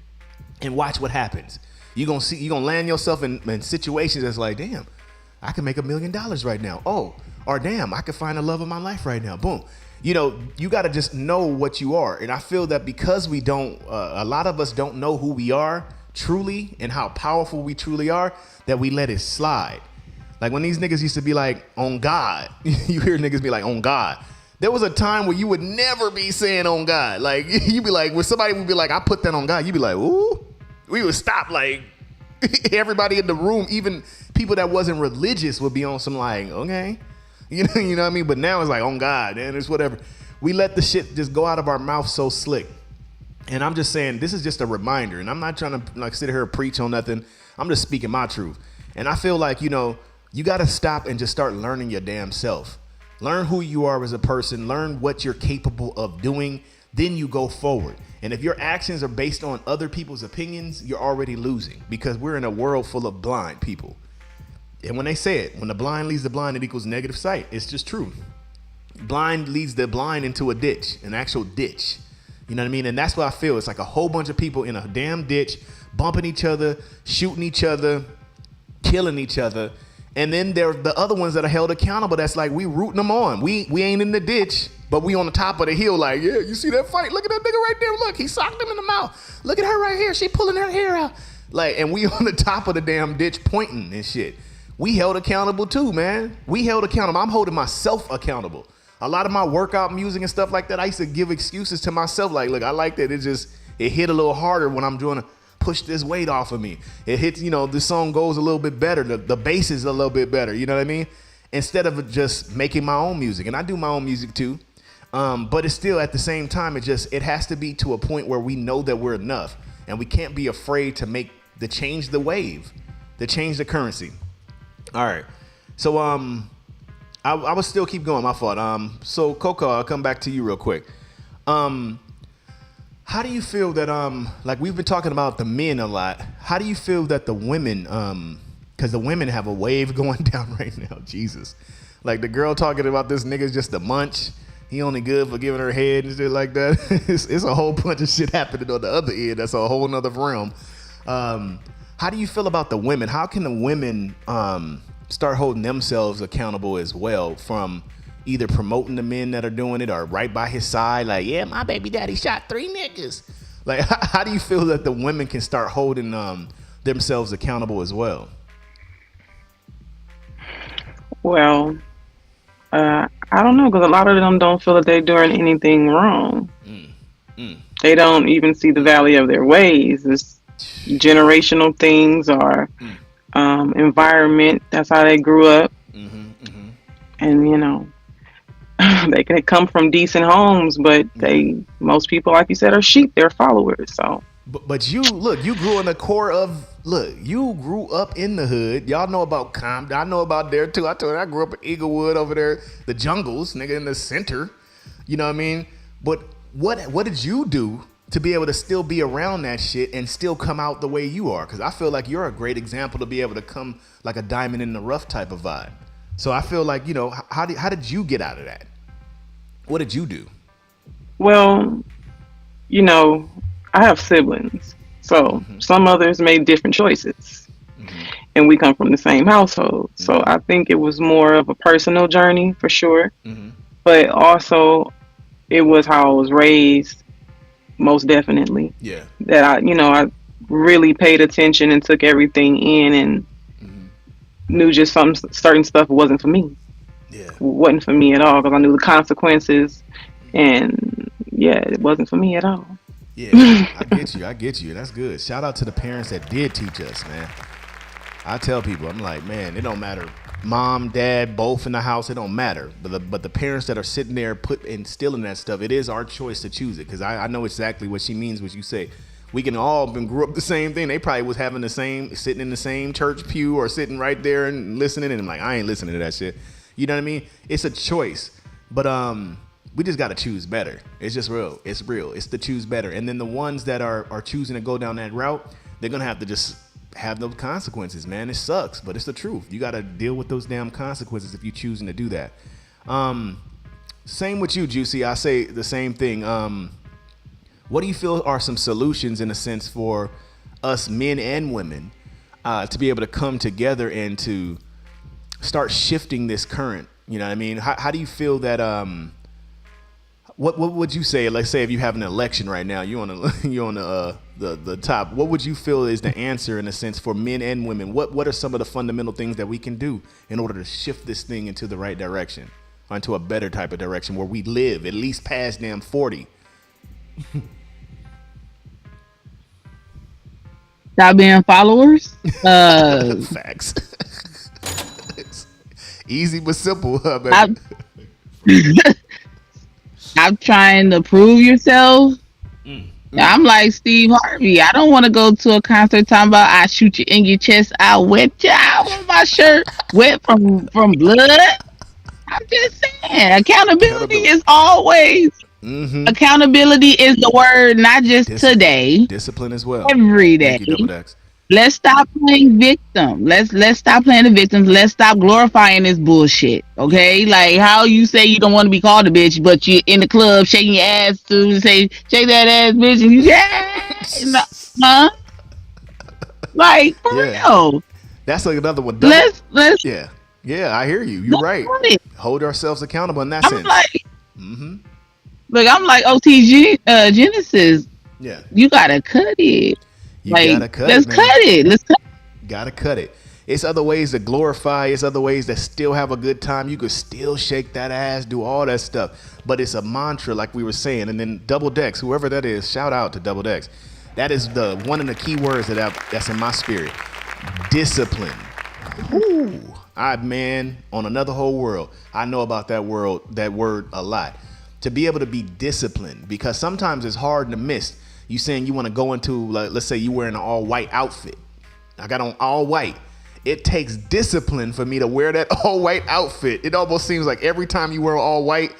and watch what happens. You're going to land yourself in situations that's like, damn, I can make $1 million right now. Oh, or damn, I can find the love of my life right now. Boom. You know, you got to just know what you are. And I feel that because we don't, a lot of us don't know who we are, truly and how powerful we truly are that we let it slide. Like when these niggas used to be like, on God, you hear niggas be like, on God. There was a time where you would never be saying on God. Like you'd be like, when somebody would be like, I put that on God, you'd be like, ooh. We would stop, like everybody in the room, even people that wasn't religious would be on some like, okay. You know what I mean? But now it's like, on God, and it's whatever. We let the shit just go out of our mouth so slick. And I'm just saying, this is just a reminder. And I'm not trying to like sit here and preach on nothing. I'm just speaking my truth. And I feel like, you got to stop and just start learning your damn self. Learn who you are as a person. Learn what you're capable of doing. Then you go forward. And if your actions are based on other people's opinions, you're already losing, because we're in a world full of blind people. And when they say it, when the blind leads the blind, it equals negative sight. It's just true. Blind leads the blind into a ditch, an actual ditch. You know what I mean? And that's what I feel. It's like a whole bunch of people in a damn ditch, bumping each other, shooting each other, killing each other. And then there are the other ones that are held accountable. That's like, we rooting them on. We ain't in the ditch, but we on the top of the hill. Like, yeah, you see that fight? Look at that nigga right there. Look, he socked him in the mouth. Look at her right here. She pulling her hair out. Like, and we on the top of the damn ditch pointing and shit. We held accountable too, man. We held accountable. I'm holding myself accountable. A lot of my workout music and stuff like that, I used to give excuses to myself. Like, look, I like that. It hit a little harder when I'm doing push this weight off of me. It hits, the song goes a little bit better. The bass is a little bit better. You know what I mean? Instead of just making my own music. And I do my own music too. But it's still at the same time, it has to be to a point where we know that we're enough. And we can't be afraid to change the wave, to change the currency. All right. So, I would still keep going. My fault. So Coco, I'll come back to you real quick. How do you feel that, like we've been talking about the men a lot. How do you feel that the women, because the women have a wave going down right now. Jesus. Like the girl talking about this nigga's just a munch. He only good for giving her head and shit like that. It's a whole bunch of shit happening on the other end. That's a whole nother realm. How do you feel about the women? How can the women start holding themselves accountable as well, from either promoting the men that are doing it or right by his side? Like, yeah, my baby daddy shot 3 niggas. Like, how do you feel that the women can start holding themselves accountable as well? Well, I don't know, because a lot of them don't feel that they're doing anything wrong. They don't even see the value of their ways. It's generational things or environment. That's how they grew up. And they can come from decent homes, but most people, like you said, are sheep. They're followers. So but you grew in the core of you grew up in the hood. Y'all know about Compton. I know about there too. I told you I grew up in Eaglewood over there, the jungles, nigga, in the center. You know what I mean? But what did you do to be able to still be around that shit and still come out the way you are? Because I feel like you're a great example to be able to come like a diamond in the rough type of vibe. So I feel like, how did you get out of that? What did you do? Well, I have siblings. So some others made different choices. And we come from the same household. So I think it was more of a personal journey for sure. But also it was how I was raised, most definitely. Yeah. That I really paid attention and took everything in and knew just some certain stuff wasn't for me. Yeah. Wasn't for me at all, because I knew the consequences, and it wasn't for me at all. Yeah, I get you. That's good. Shout out to the parents that did teach us, man. I tell people, I'm like, man, it don't matter. Mom, dad, both in the house, it don't matter. But the parents that are sitting there instilling that stuff, it is our choice to choose it. Because I know exactly what she means, what you say. We can all grew up the same thing. They probably was having sitting in the same church pew or sitting right there and listening. And I'm like, I ain't listening to that shit. You know what I mean? It's a choice. But we just got to choose better. It's just real. It's real. It's to choose better. And then the ones that are choosing to go down that route, they're going to have to just have those consequences, man. It sucks, but it's the truth. You got to deal with those damn consequences if you're choosing to do that. Same with you, Juicy. I say the same thing. What do you feel are some solutions, in a sense, for us men and women to be able to come together and to start shifting this current? You know what I mean? How do you feel that What would you say? Let's say if you have an election right now, you on the top. What would you feel is the answer in a sense for men and women? What are some of the fundamental things that we can do in order to shift this thing into the right direction, or into a better type of direction where we live at least past damn 40? Stop being followers. Facts. It's easy but simple. Huh, baby? I'm trying to prove yourself. I'm like Steve Harvey. I don't want to go to a concert talking about I shoot you in your chest, I wet you. I want my shirt wet from blood. I'm just saying, accountability is always. Accountability is the word, not just today. Discipline as well. Every day. Thank you, Double Dex. Let's stop playing victim. Let's stop playing the victims. Let's stop glorifying this bullshit. Okay, like how you say you don't want to be called a bitch, but you in the club shaking your ass to say shake that ass, bitch, and you huh? Like for real. That's like another one. Let's yeah. I hear you. You're right. Hold ourselves accountable in that sense. Look, I'm like OTG Genesis. Yeah, you gotta cut it. Gotta cut let's it, man. cut it. Let's cut it. Gotta cut it. It's other ways to glorify. It's other ways to still have a good time. You could still shake that ass, do all that stuff. But it's a mantra, like we were saying. And then Double Dex, whoever that is, shout out to Double Dex. That is the one of the key words that's in my spirit. Discipline. Ooh, man, on another whole world. I know about that word a lot. To be able to be disciplined, because sometimes it's hard to miss. You saying you want to go into, like, let's say you wearing an all white outfit. I got on all white. It takes discipline for me to wear that all white outfit. It almost seems like every time you wear all white,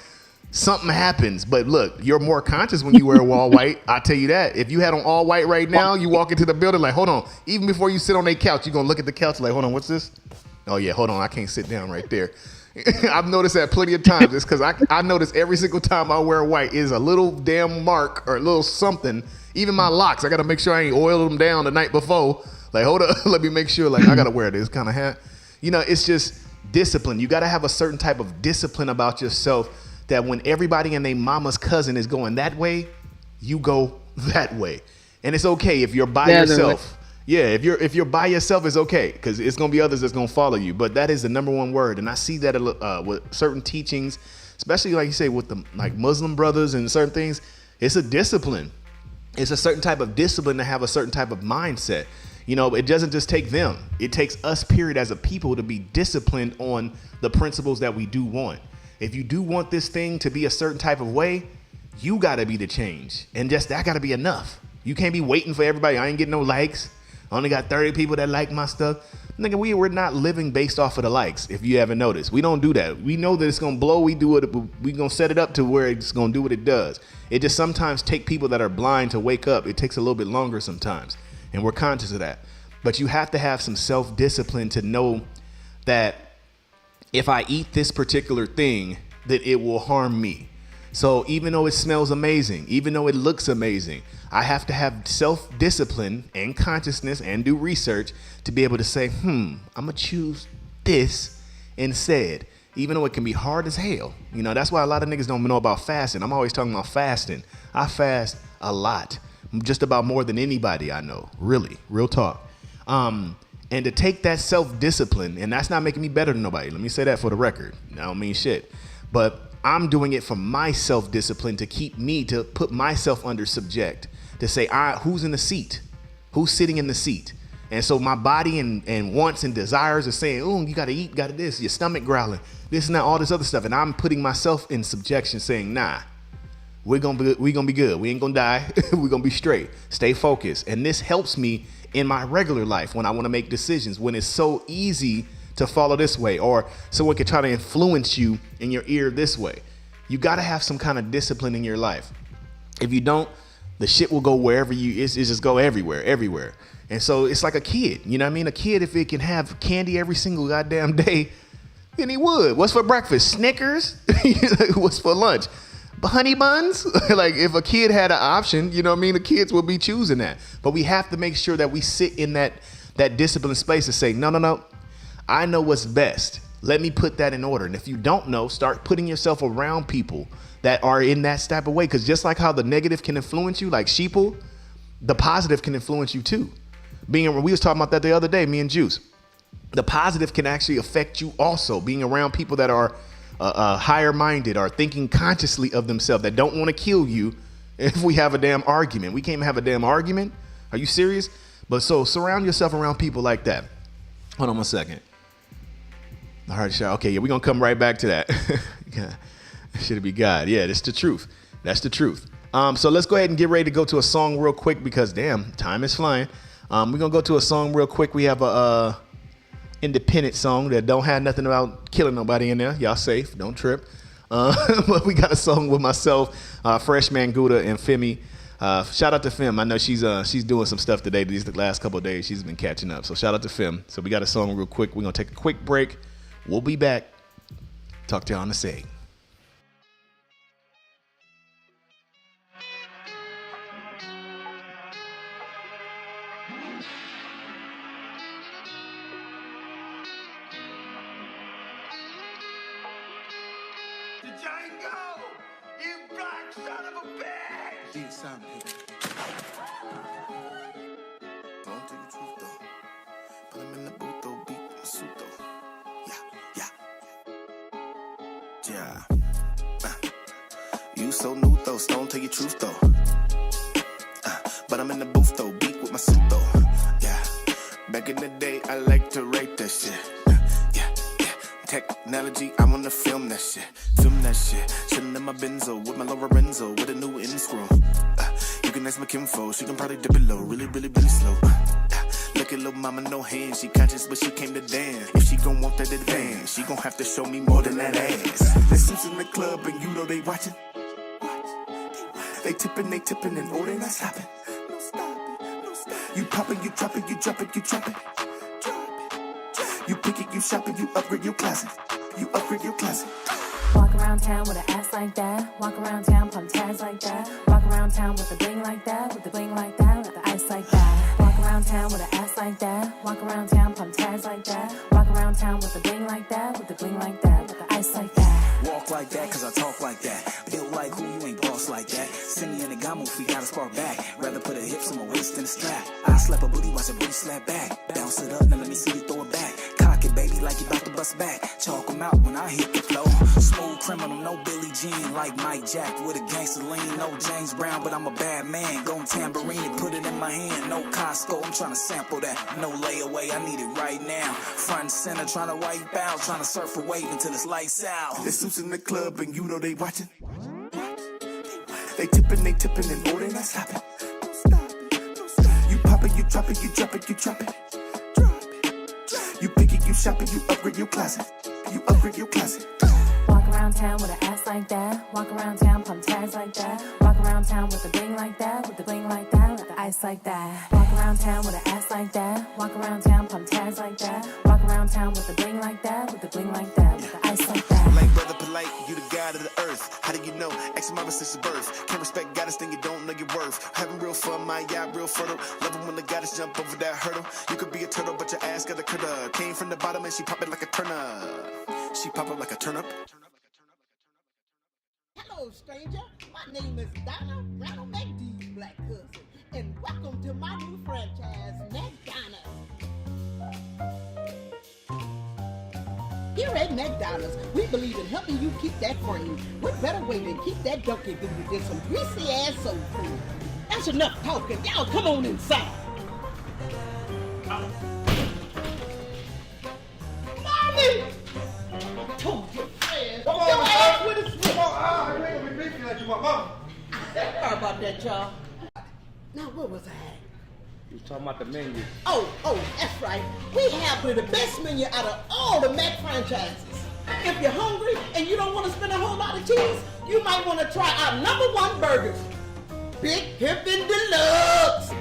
something happens. But look, you're more conscious when you wear all white. I tell you that. If you had on all white right now, you walk into the building like, hold on. Even before you sit on a couch, you're going to look at the couch like, hold on, what's this? Oh, yeah, hold on. I can't sit down right there. I've noticed that plenty of times. It's because I notice every single time I wear white is a little damn mark or a little something. Even my locks, I got to make sure I ain't oiled them down the night before. Like, hold up, let me make sure, like, I got to wear this kind of hat. You know, it's just discipline. You got to have a certain type of discipline about yourself that when everybody and their mama's cousin is going that way, you go that way. And it's okay if you're by yourself. Yeah, if you're by yourself, it's okay, because it's going to be others that's going to follow you. But that is the number one word. And I see that with certain teachings, especially like you say with the like Muslim brothers and certain things. It's a discipline. It's a certain type of discipline to have a certain type of mindset. You know, it doesn't just take them. It takes us, period, as a people to be disciplined on the principles that we do want. If you do want this thing to be a certain type of way, you got to be the change. And just that got to be enough. You can't be waiting for everybody. I ain't getting no likes. I only got 30 people that like my stuff. Nigga, we're not living based off of the likes, if you haven't noticed. We don't do that. We know that it's going to blow. We do it. We're going to set it up to where it's going to do what it does. It just sometimes take people that are blind to wake up. It takes a little bit longer sometimes. And we're conscious of that. But you have to have some self-discipline to know that if I eat this particular thing, that it will harm me. So even though it smells amazing, even though it looks amazing, I have to have self-discipline and consciousness and do research to be able to say, I'm going to choose this instead, even though it can be hard as hell. You know, that's why a lot of niggas don't know about fasting. I'm always talking about fasting. I fast a lot, just about more than anybody I know, really, real talk. And to take that self-discipline, and that's not making me better than nobody. Let me say that for the record. I don't mean shit. But I'm doing it for my self-discipline to keep me, to put myself under subject, to say, who's in the seat? Who's sitting in the seat? And so my body and wants and desires are saying, oh, you got to eat, got to this, your stomach growling, this and that, all this other stuff. And I'm putting myself in subjection saying, nah, we're going to be good. We ain't going to die. We're going to be straight. Stay focused. And this helps me in my regular life when I want to make decisions, when it's so easy to follow this way, or someone could try to influence you in your ear this way. You got to have some kind of discipline in your life. If you don't, the shit will go wherever it's just go everywhere. And so it's like a kid, you know what I mean? A kid, if it can have candy every single goddamn day, then he would. What's for breakfast? Snickers? What's for lunch? Honey buns? Like if a kid had an option, you know what I mean? The kids will be choosing that. But we have to make sure that we sit in that disciplined space to say, no. I know what's best. Let me put that in order. And if you don't know, start putting yourself around people that are in that type of way. Because just like how the negative can influence you, like sheeple, the positive can influence you too. We was talking about that the other day, me and Juice. The positive can actually affect you also. Being around people that are higher minded, are thinking consciously of themselves, that don't want to kill you if we have a damn argument. We can't even have a damn argument. Are you serious? But so surround yourself around people like that. Hold on 1 second. All right, Shaw. Okay, yeah, we're going to come right back to that. Should it be God? Yeah, that's the truth. That's the truth. So let's go ahead and get ready to go to a song real quick because, damn, time is flying. We're going to go to a song real quick. We have a independent song that don't have nothing about killing nobody in there. Y'all safe. Don't trip. But we got a song with myself, Freshman Gouda, and Femi. Shout out to Fem. I know she's doing some stuff today. These the last couple of days she's been catching up. So shout out to Fem. So we got a song real quick. We're going to take a quick break. We'll be back. Talk to y'all in a sec. Yeah. You so new though, don't tell your truth though. But I'm in the booth though, beat with my suit though. Yeah. Back in the day, I like to write that shit. Yeah. Technology, I wanna film that shit. Film that shit. Chillin' in my Benzo with my Lorenzo with a new in screw. You can ask my kinfo, she can probably dip it low, really, really, really slow. Look at little mama, no hands. She conscious, but she came to dance. If she gon' want that advance, she gon' have to show me more than that ass. The Sims in the club, and you know they watching. They tipping, and oh, they not stopping. No stopping, no stopping. You popping, you dropping, you drop it, you drop it. You pick it, you shop it, you upgrade your closet. You upgrade your closet. Walk around town with an ass like that. Walk around town, pump tags like that. Walk around town with a bling like that. With the bling like that, with the ice like that. Walk around town with an ass like that. Walk around town, pump tags like that. Walk around town with a bling like that. With the bling like that, with the ice like that. Walk like that, cause I talk like that. Built like who, you ain't boss like that. Send me in the gamo if we gotta spark back. Rather put a hips on my waist than a strap. I slap a booty, watch a booty slap back. Bounce it up, now let me see you throw it back. Cock it, baby, like you about to bust back. Chalk 'em out when I hit the flow. Smooth criminal, no Billie Jean. Like Mike Jack with a gangster lean. No James Brown, but I'm a bad man. Gon' tambourine and put it in my hand. No Costco, I'm tryna sample that. No layaway, I need it right now. Front and center, tryna wipe out. Tryna surf a wave until it's lights out. The suits in the club and you know they watching. They tipping, and oh, they not stopping. No stopping, no stopping. You pop it, you drop it, you drop it, you drop it. You pick it, you shop it, you upgrade your closet. You upgrade your closet. Walk around town with an ass like that. Walk around town, pump tags like that. Walk around town with a bling like that. With the bling like that, with the ice like that. Walk around town with an ass like that. Walk around town, pump tags like that. Walk around town with a bling like that. With the bling like that, with the ice like that. Like brother polite, you the god of the earth. How do you know? Ask mama since your birth. Can't respect goddess, then you don't know your worth. Having real fun, my yacht real fertile. Love it when the goddess jump over that hurdle. You could be a turtle, but your ass got a critter. Came from the bottom and she pop it like a turnip. She pop it like a turnip. Hello, stranger. My name is Donna Randall McDee's black cousin, and welcome to my new franchise, McDonald's. Here at McDonald's, we believe in helping you keep that frame. What better way than keep that donkey booty than some greasy ass soul food? That's enough talking. Y'all come on inside. Mommy! Told you, man. Come on, your ass with a switch. Come on, I ain't gonna be beefing like you, my mama. Sorry about that, y'all. Now, where was I at? You was talking about the menu. Oh, that's right. We have the best menu out of all the Mac franchises. If you're hungry and you don't want to spend a whole lot of cheese, you might want to try our #1 burgers. Big Pimpin' Deluxe.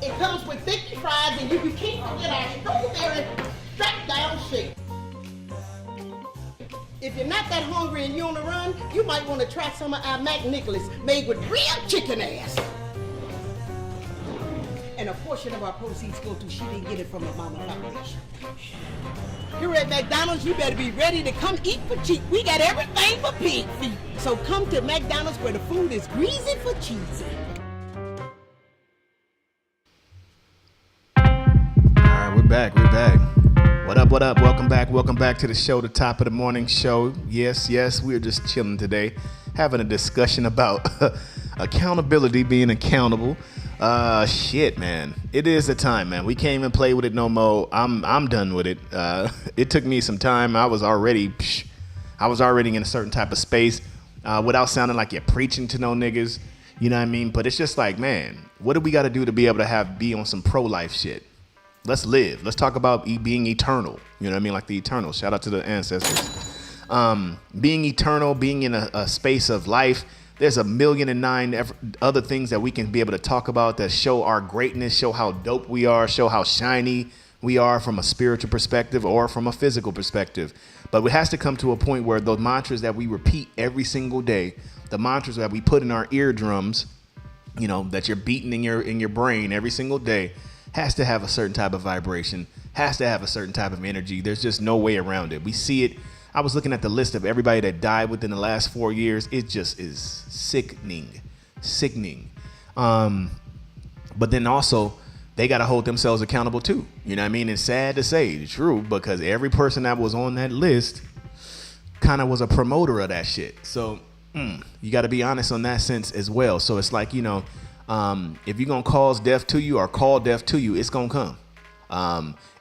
It comes with 50 fries and you can't forget our strawberry strap down shake. If you're not that hungry and you're on the run, you might want to try some of our Mac Nicholas made with real chicken ass. and a portion of our proceeds go to She Didn't Get It From Her Mama Foundation. Here at McDonald's, you better be ready to come eat for cheap. We got everything for pig feet. So come to McDonald's where the food is greasy for cheesy. All right, we're back. What up, what up? Welcome back to the show, the top of the morning show. Yes, we're just chilling today, having a discussion about accountability, being accountable. Shit, man. It is the time, man. We can't even play with it no more. I'm done with it. It took me some time. I was already in a certain type of space, without sounding like you're preaching to no niggas. You know what I mean? But it's just like, man, what do we got to do to be able to be on some pro-life shit? Let's live. Let's talk about being eternal. You know what I mean? Like the eternal. Shout out to the ancestors. Being eternal, being in a space of life. There's 1,000,009 other things that we can be able to talk about that show our greatness, show how dope we are, show how shiny we are from a spiritual perspective or from a physical perspective. But it has to come to a point where those mantras that we repeat every single day, the mantras that we put in our eardrums, you know, that you're beating in your brain every single day, has to have a certain type of vibration, has to have a certain type of energy. There's just no way around it. We see it. I was looking at the list of everybody that died within the last 4 years. It just is sickening. But then also, they got to hold themselves accountable too. You know what I mean? It's sad to say, true, because every person that was on that list kind of was a promoter of that shit. So you got to be honest on that sense as well. So it's like, you know, if you're going to cause death to you or call death to you, it's going to come.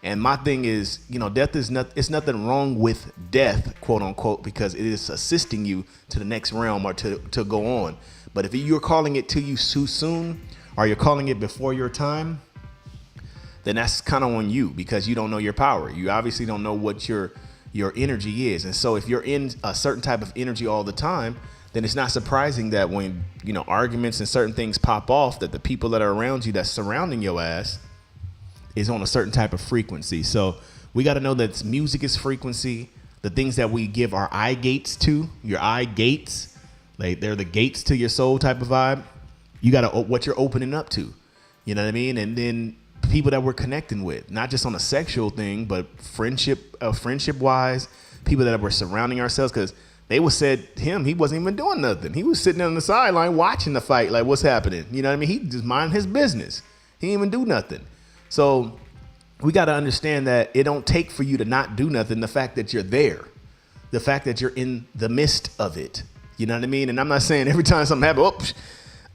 And my thing is, you know, it's nothing wrong with death, quote unquote, because it is assisting you to the next realm or to go on. But if you're calling it to you too soon, or you're calling it before your time, then that's kind of on you, because you don't know your power. You obviously don't know what your energy is. And so if you're in a certain type of energy all the time, then it's not surprising that when, you know, arguments and certain things pop off, that the people that are around you, that's surrounding your ass, is on a certain type of frequency. So we got to know that music is frequency. The things that we give our eye gates to, your eye gates, like they're the gates to your soul type of vibe. You got to what you're opening up to, you know what I mean? And then people that we're connecting with, not just on a sexual thing, but friendship wise, people that we're surrounding ourselves, because they said he wasn't even doing nothing. He was sitting on the sideline watching the fight, like what's happening. You know what I mean? He just minding his business. He didn't even do nothing. So we got to understand that it don't take for you to not do nothing. The fact that you're there, the fact that you're in the midst of it, you know what I mean? And I'm not saying every time something happens,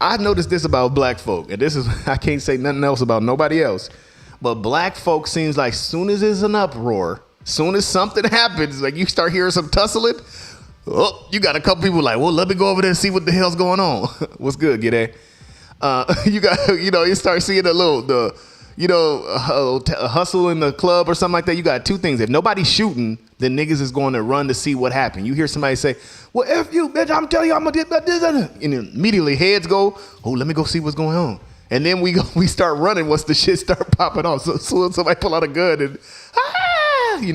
I've noticed this about black folk, and I can't say nothing else about nobody else, but black folk seems like soon as there's an uproar, soon as something happens, like you start hearing some tussling, you got a couple people like, well, let me go over there and see what the hell's going on. What's good, G'day? You start seeing a hustle in the club or something like that. You got two things. If nobody's shooting, then niggas is going to run to see what happened. You hear somebody say, well, F you, bitch, I'm telling you, I'm going to get this. And immediately heads go, oh, let me go see what's going on. And then we start running once the shit start popping off. So somebody pull out a gun and,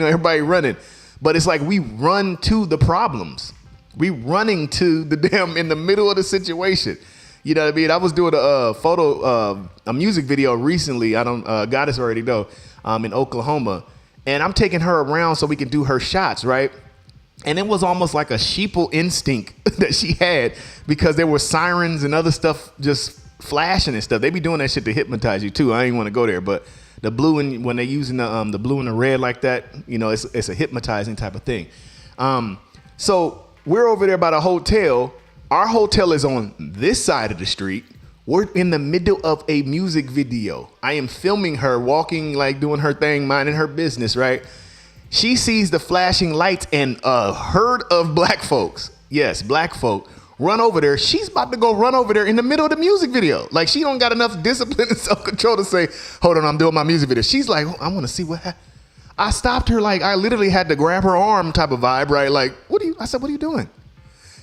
everybody running. But it's like we run to the problems. We running to the damn in the middle of the situation. You know what I mean? I was doing a music video recently. I don't, Goddess already know, in Oklahoma. And I'm taking her around so we can do her shots, right? And it was almost like a sheeple instinct that she had, because there were sirens and other stuff just flashing and stuff. They be doing that shit to hypnotize you too. I ain't want to go there, but the blue and when they're using the blue and the red like that, it's a hypnotizing type of thing. So we're over there by the hotel. Our hotel is on this side of the street. We're in the middle of a music video. I am filming her walking, like doing her thing, minding her business, right? She sees the flashing lights and a herd of black folks, yes, black folk, run over there. She's about to go run over there in the middle of the music video. Like, she don't got enough discipline and self-control to say, hold on, I'm doing my music video. She's like, I want to see what happened. I stopped her, like, I literally had to grab her arm type of vibe, right? Like, I said, what are you doing?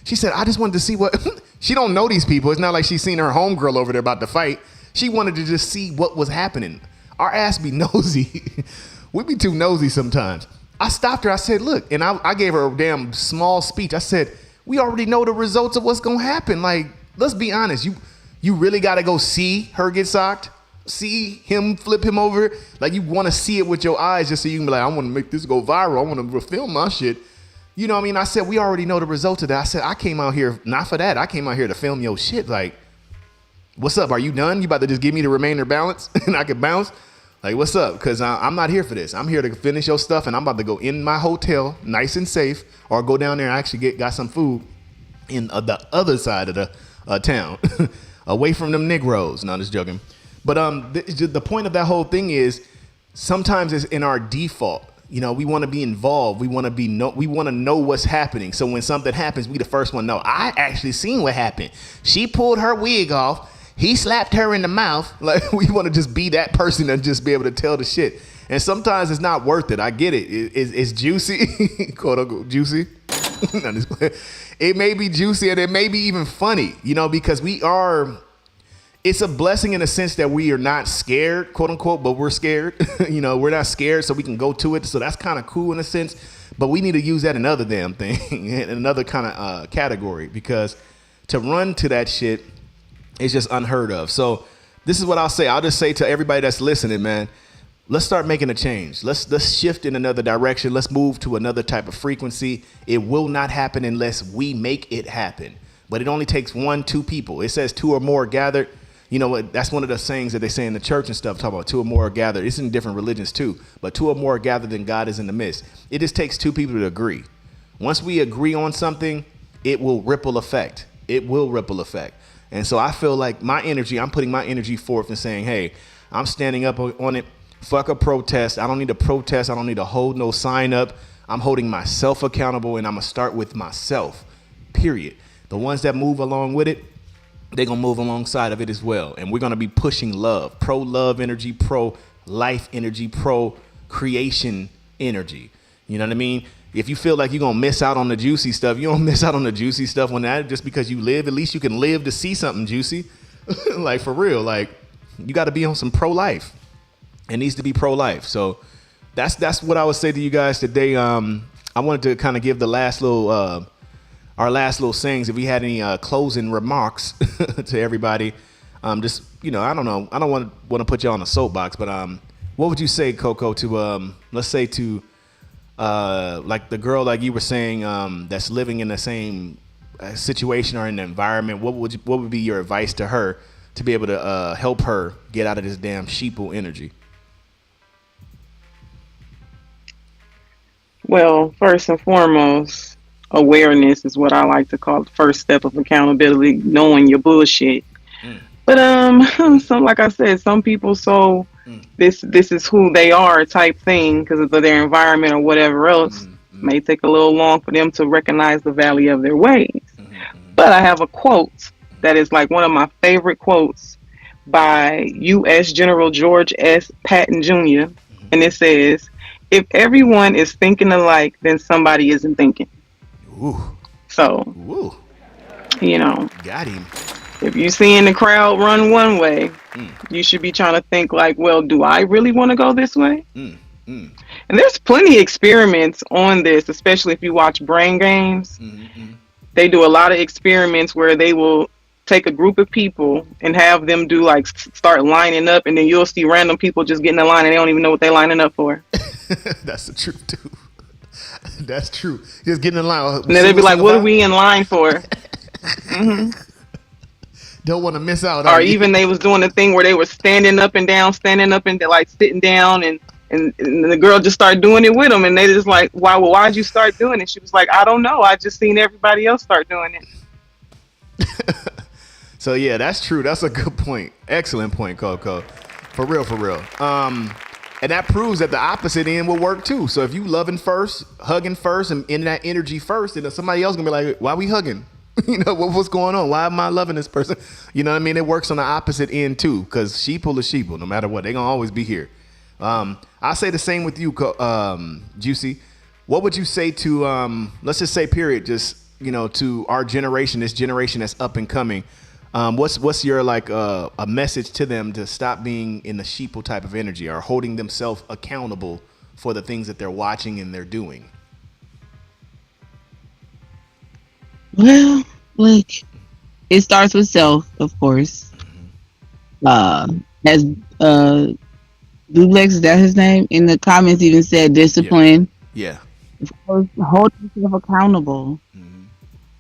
She said, I just wanted to see what, she don't know these people. It's not like she's seen her homegirl over there about to fight. She wanted to just see what was happening. Our ass be nosy. We be too nosy sometimes. I stopped her. I said, look, and I gave her a damn small speech. I said, we already know the results of what's going to happen. Like, let's be honest. You really got to go see her get socked? see him flip him over. Like you want to see it with your eyes just so you can be like, I want to make this go viral. I want to film my shit. You know what I mean? I said, we already know the results of that. I said, I came out here, not for that. I came out here to film your shit. Like, what's up? Are you done? You about to just give me the remainder balance and I can bounce? Like, what's up? Because I'm not here for this. I'm here to finish your stuff, and I'm about to go in my hotel, nice and safe, or go down there and actually got some food in the other side of the town, away from them Negroes. No, I'm just joking. But the point of that whole thing is sometimes it's in our default. You know, we want to be involved. We want to know what's happening. So when something happens, we the first one to know. I actually seen what happened. She pulled her wig off. He slapped her in the mouth. Like, we want to just be that person and just be able to tell the shit. And sometimes it's not worth it. I get it. It's juicy, quote unquote juicy. It may be juicy and it may be even funny, you know, because it's a blessing in a sense that we are not scared, quote unquote, but we're scared. You know, we're not scared, so we can go to it. So that's kind of cool in a sense. But we need to use that another damn thing, in another kind of category, because to run to that shit, it's just unheard of. So this is what I'll say. I'll just say to everybody that's listening, man, let's start making a change. Let's shift in another direction. Let's move to another type of frequency. It will not happen unless we make it happen. But it only takes 1-2 people. It says 2 or more gathered. You know what? That's one of the sayings that they say in the church and stuff, talk about 2 or more are gathered. It's in different religions too. But 2 or more are gathered, then God is in the midst. It just takes 2 people to agree. Once we agree on something, it will ripple effect. It will ripple effect. And so I feel like I'm putting my energy forth and saying, hey, I'm standing up on it. Fuck a protest. I don't need to protest. I don't need to hold no sign up. I'm holding myself accountable, and I'm going to start with myself, period. The ones that move along with it, they're going to move alongside of it as well. And we're going to be pushing love, pro-love energy, pro-life energy, pro-creation energy. You know what I mean? If you feel like you're going to miss out on the juicy stuff, you don't miss out on the juicy stuff when that, just because you live, at least you can live to see something juicy. Like, for real, like, you got to be on some pro-life. It needs to be pro-life. So that's what I would say to you guys today. I wanted to kind of give the last little, our last little sayings. If we had any closing remarks to everybody, just, you know, I don't know. I don't want to put you on a soapbox, but what would you say, Coco, to let's say to like the girl, like you were saying, that's living in the same situation or in the environment? What would be your advice to her to be able to help her get out of this damn sheeple energy? Well, first and foremost, awareness is what I like to call the first step of accountability, knowing your bullshit. But so like I said, some people this is who they are type thing because of their environment or whatever else. May take a little long for them to recognize the value of their ways. But I have a quote that is like one of my favorite quotes by U.S. General George S. Patton Jr. And it says, if everyone is thinking alike, then somebody isn't thinking. Ooh. So, Ooh. You know, got him. If you seeing the crowd run one way, you should be trying to think like, well, do I really want to go this way? And there's plenty of experiments on this, especially if you watch Brain Games. They do a lot of experiments where they will take a group of people and have them do like start lining up, and then you'll see random people just getting in line and they don't even know what they're lining up for. That's the truth, too. That's true. Just getting in line. And then they'd be like, what are we in line for? Don't want to miss out. Or even they was doing the thing where they were standing up and like sitting down, and the girl just started doing it with them, and they just like, why'd you start doing it? She was like, I don't know. I just seen everybody else start doing it. So yeah, that's true. That's a good point. Excellent point, Coco. For real, for real. And that proves that the opposite end will work too. So if you loving first, hugging first, and in that energy first, then somebody else gonna be like, why we hugging? You know, what's going on? Why am I loving this person? You know what I mean? It works on the opposite end too, because sheeple is sheeple, no matter what. They're gonna always be here. I'll say the same with you, Juicy. What would you say to, let's just say period, just, you know, to our generation, this generation that's up and coming? What's your like a message to them to stop being in the sheeple type of energy or holding themselves accountable for the things that they're watching and they're doing? Well, like, it starts with self, of course. as Duplex, is that his name? In the comments, even said discipline. Yeah. Hold yourself accountable.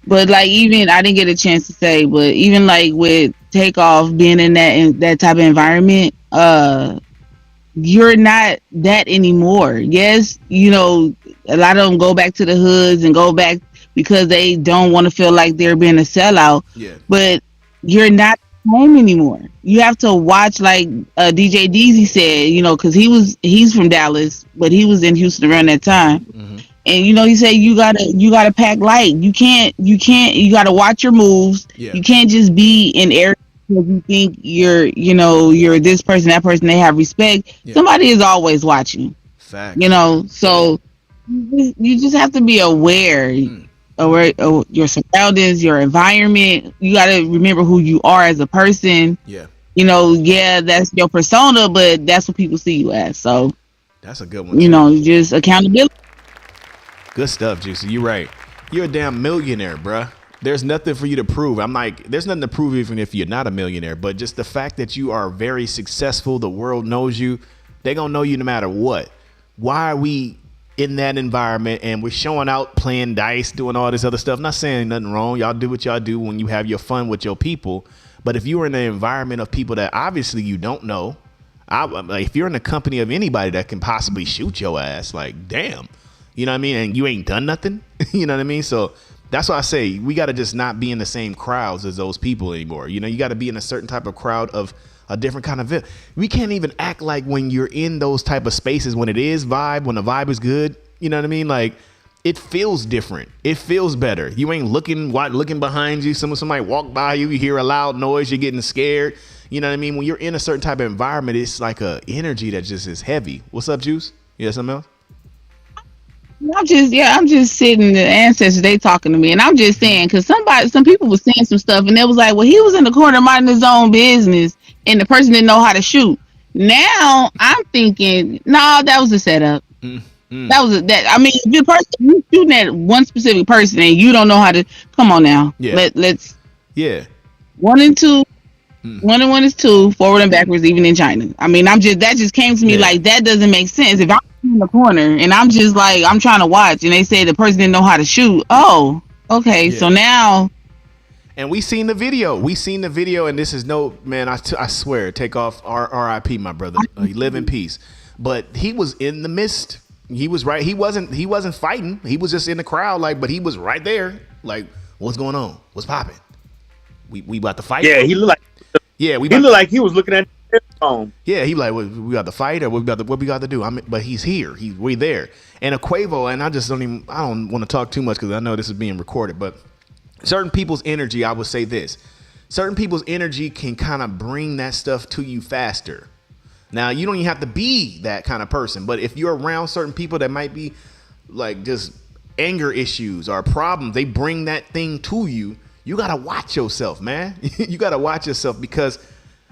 But like, even I didn't get a chance to say, but even like with Takeoff being in that type of environment, you're not that anymore. Yes, you know, a lot of them go back to the hoods and go back because they don't want to feel like they're being a sellout. Yeah. But you're not home anymore. You have to watch, like DJ Deezy said, you know, because he's from Dallas, but he was in Houston around that time. And you know, he said you gotta pack light. You gotta watch your moves. Yeah. You can't just be in areas because you think you're this person, that person, they have respect. Yeah. Somebody is always watching. Fact. You know, so you just have to be aware of your surroundings, your environment. You gotta remember who you are as a person. Yeah. You know, yeah, that's your persona, but that's what people see you as. So that's a good one. You know, just accountability. Good stuff, Juicy. You're right. You're a damn millionaire, bruh. There's nothing for you to prove. I'm like, there's nothing to prove even if you're not a millionaire. But just the fact that you are very successful, the world knows you. They're going to know you no matter what. Why are we in that environment and we're showing out, playing dice, doing all this other stuff? Not saying nothing wrong. Y'all do what y'all do when you have your fun with your people. But if you're in an environment of people that obviously you don't know, if you're in the company of anybody that can possibly shoot your ass, like, damn. You know what I mean? And you ain't done nothing. You know what I mean? So that's why I say we got to just not be in the same crowds as those people anymore. You know, you got to be in a certain type of crowd of a different kind of. We can't even act like when you're in those type of spaces, when it is vibe, when the vibe is good. You know what I mean? Like, it feels different. It feels better. You ain't looking behind you. Somebody walk by you. You hear a loud noise. You're getting scared. You know what I mean? When you're in a certain type of environment, it's like a energy that just is heavy. What's up, Juice? You got something else? I'm just sitting. The ancestors, they talking to me, and I'm just saying, because some people was saying some stuff, and it was like, well, he was in the corner minding his own business, and the person didn't know how to shoot. Now I'm thinking, no, that was a setup. That was I mean, if the person you shooting at one specific person, and you don't know how to. Come on now, let's. Yeah. 1 and 2. 1 and 1 is 2. Forward and backwards, even in China. I mean, that just came to me like that doesn't make sense. If I'm in the corner and I'm just like I'm trying to watch, and they say the person didn't know how to shoot. Oh, okay. Yeah. So now. And we seen the video. And this is no man. I swear, take off R.I.P. my brother. He live in peace. But he was in the midst. He was right. He wasn't fighting. He was just in the crowd, like. But he was right there. Like, what's going on? What's popping? We about to fight. Yeah, he looked like. Yeah, he looked like he was looking at his phone. Yeah, he like, we got to fight or what we got to do. But he's here. We there. And a Quavo, and I don't want to talk too much because I know this is being recorded. But certain people's energy, I would say this: certain people's energy can kind of bring that stuff to you faster. Now, you don't even have to be that kind of person, but if you're around certain people that might be like just anger issues or problems, they bring that thing to you. You got to watch yourself, man. You got to watch yourself because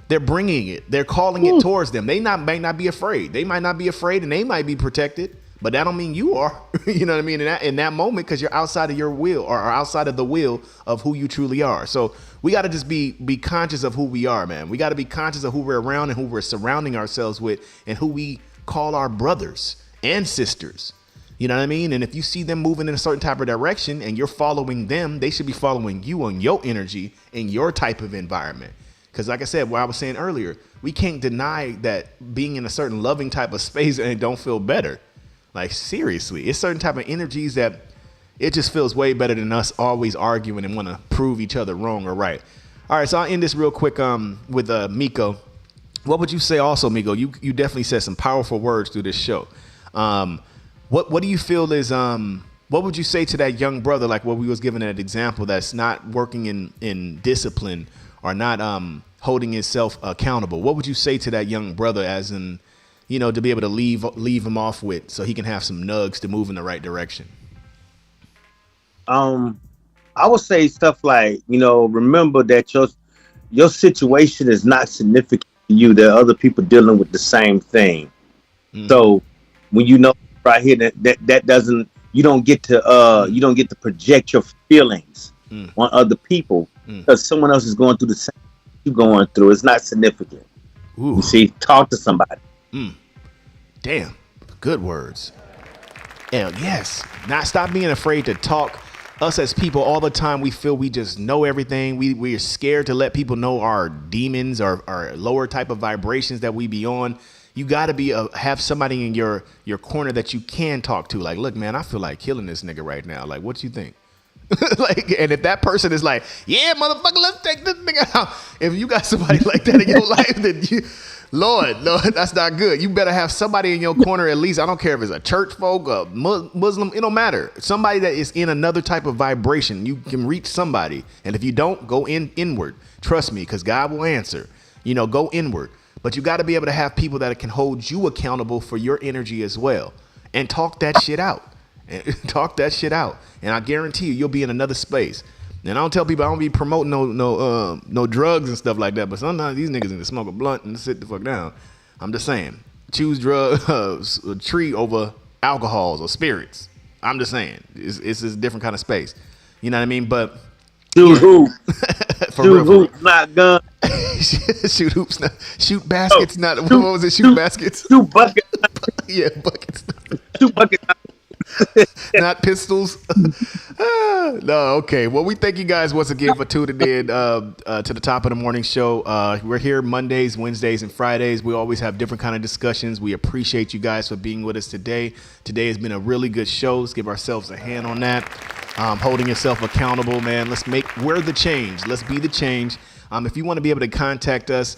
they're bringing it. They're calling it towards them. They might not be afraid. They might not be afraid and they might be protected, but that don't mean you are. You know what I mean? In that moment, because you're outside of your will or outside of the will of who you truly are. So we got to just be conscious of who we are, man. We got to be conscious of who we're around and who we're surrounding ourselves with and who we call our brothers and sisters. You know what I mean? And if you see them moving in a certain type of direction and you're following them, they should be following you on your energy in your type of environment. Because like I said, what I was saying earlier, we can't deny that being in a certain loving type of space and it don't feel better. Like, seriously, it's certain type of energies that it just feels way better than us always arguing and want to prove each other wrong or right. All right, so I'll end this real quick with Miko. What would you say also, Miko? You definitely said some powerful words through this show. What do you feel is what would you say to that young brother, like what we was giving that example, that's not working in discipline or not holding himself accountable? What would you say to that young brother, as in, you know, to be able to leave him off with so he can have some nugs to move in the right direction? I would say stuff like, you know, remember that your situation is not significant to you. There are other people dealing with the same thing. So when you know right here that doesn't, you don't get to project your feelings on other people because someone else is going through the same you're going through. It's not significant. Ooh. You see, talk to somebody. Damn, good words. Hell yes. Not stop being afraid to talk. Us as people, all the time we feel we just know everything. We're scared to let people know our demons or our lower type of vibrations that we be on. You got to be have somebody in your corner that you can talk to. Like, look, man, I feel like killing this nigga right now. Like, what you think? Like, and if that person is like, yeah, motherfucker, let's take this nigga out. If you got somebody like that in your life, then you, Lord, that's not good. You better have somebody in your corner at least. I don't care if it's a church folk, a Muslim, it don't matter. Somebody that is in another type of vibration. You can reach somebody. And if you don't, go inward. Trust me, because God will answer. Go inward. But you got to be able to have people that can hold you accountable for your energy as well. And talk that shit out. And I guarantee you'll be in another space. And I don't tell people I don't be promoting no drugs and stuff like that. But sometimes these niggas need to smoke a blunt and sit the fuck down. I'm just saying, choose drugs, a tree over alcohols or spirits. I'm just saying, it's a different kind of space. You know what I mean? But shoot hoops, shoot hoops, not guns. Shoot hoops, shoot baskets, not what was it? Shoot baskets, shoot buckets. Yeah, buckets. Shoot buckets. Not pistols. No, okay. Well, we thank you guys once again for tuning in to the Top of the Morning Show. We're here Mondays, Wednesdays, and Fridays. We always have different kind of discussions. We appreciate you guys for being with us today. Today has been a really good show. Let's give ourselves a hand on that. Holding yourself accountable, man. We're the change. Let's be the change. If you want to be able to contact us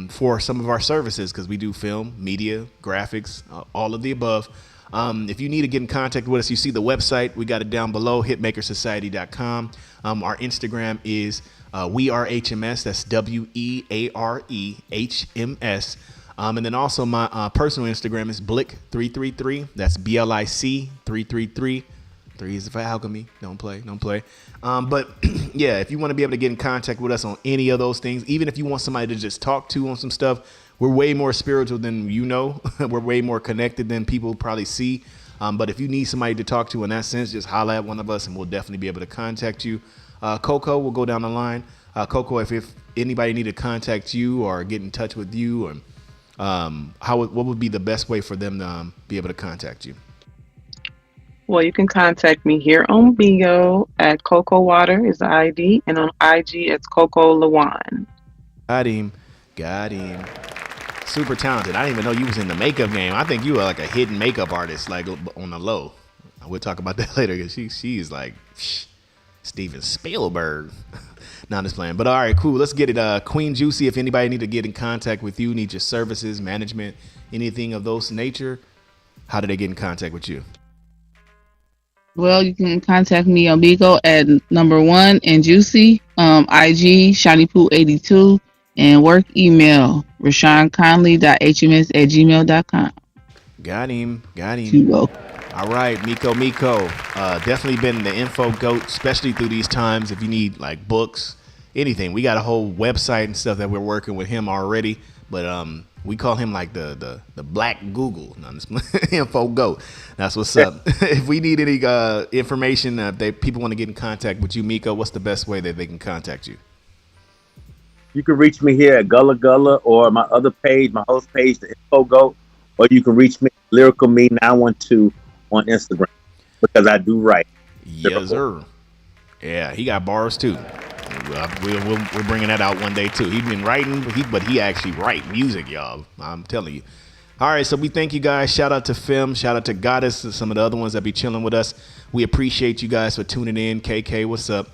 for some of our services, because we do film, media, graphics, all of the above. If you need to get in contact with us, you see the website. We got it down below, hitmakersociety.com. Our Instagram is WeAreHMS. That's WeAreHMS. And then also my personal Instagram is Blick333. That's BLIC333. 3 is for alchemy. Don't play. But yeah, if you want to be able to get in contact with us on any of those things, even if you want somebody to just talk to on some stuff, we're way more spiritual than we're way more connected than people probably see. But if you need somebody to talk to in that sense, just holler at one of us and we'll definitely be able to contact you. Coco will go down the line. Coco, if anybody need to contact you or get in touch with you, or what would be the best way for them to be able to contact you? Well, you can contact me here on Bigo at Coco Water is the ID, and on IG it's Coco Lawan. Got him. Super talented. I didn't even know you was in the makeup game. I think you are like a hidden makeup artist, like on the low. We'll talk about that later because she is like Steven Spielberg. Not just playing. But all right, cool. Let's get it. Queen Juicy, if anybody need to get in contact with you, need your services, management, anything of those nature, how do they get in contact with you? Well, you can contact me on Bigo at #1 and Juicy, IG ShinyPoo82, and work email RashawnConley.hms@gmail.com. Got him. All right, Miko. Definitely been the info goat, especially through these times. If you need like books, anything, we got a whole website and stuff that we're working with him already. But we call him like the Black Google. No, info goat. That's what's up. If we need any information, people want to get in contact with you, Miko, what's the best way that they can contact you? You can reach me here at Gullah Gullah or my other page, my host page, the Info Goat, or you can reach me Lyrical Me 912 on Instagram because I do write. Yes, sir. Yeah, he got bars too. We're bringing that out one day too. He's been writing, but he actually write music, y'all. I'm telling you. All right, so we thank you guys. Shout out to Fem. Shout out to Goddess. Some of the other ones that be chilling with us. We appreciate you guys for tuning in. KK, what's up?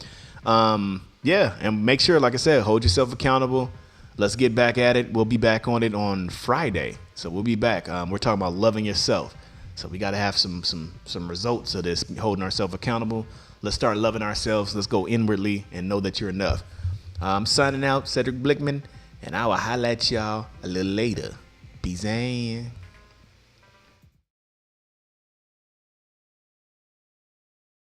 Yeah, and make sure, like I said, hold yourself accountable. Let's get back at it. We'll be back on it on Friday. So we'll be back. We're talking about loving yourself. So we got to have some results of this, holding ourselves accountable. Let's start loving ourselves. Let's go inwardly and know that you're enough. I'm signing out, Cedric Blickman, and I will holla at y'all a little later. Peace.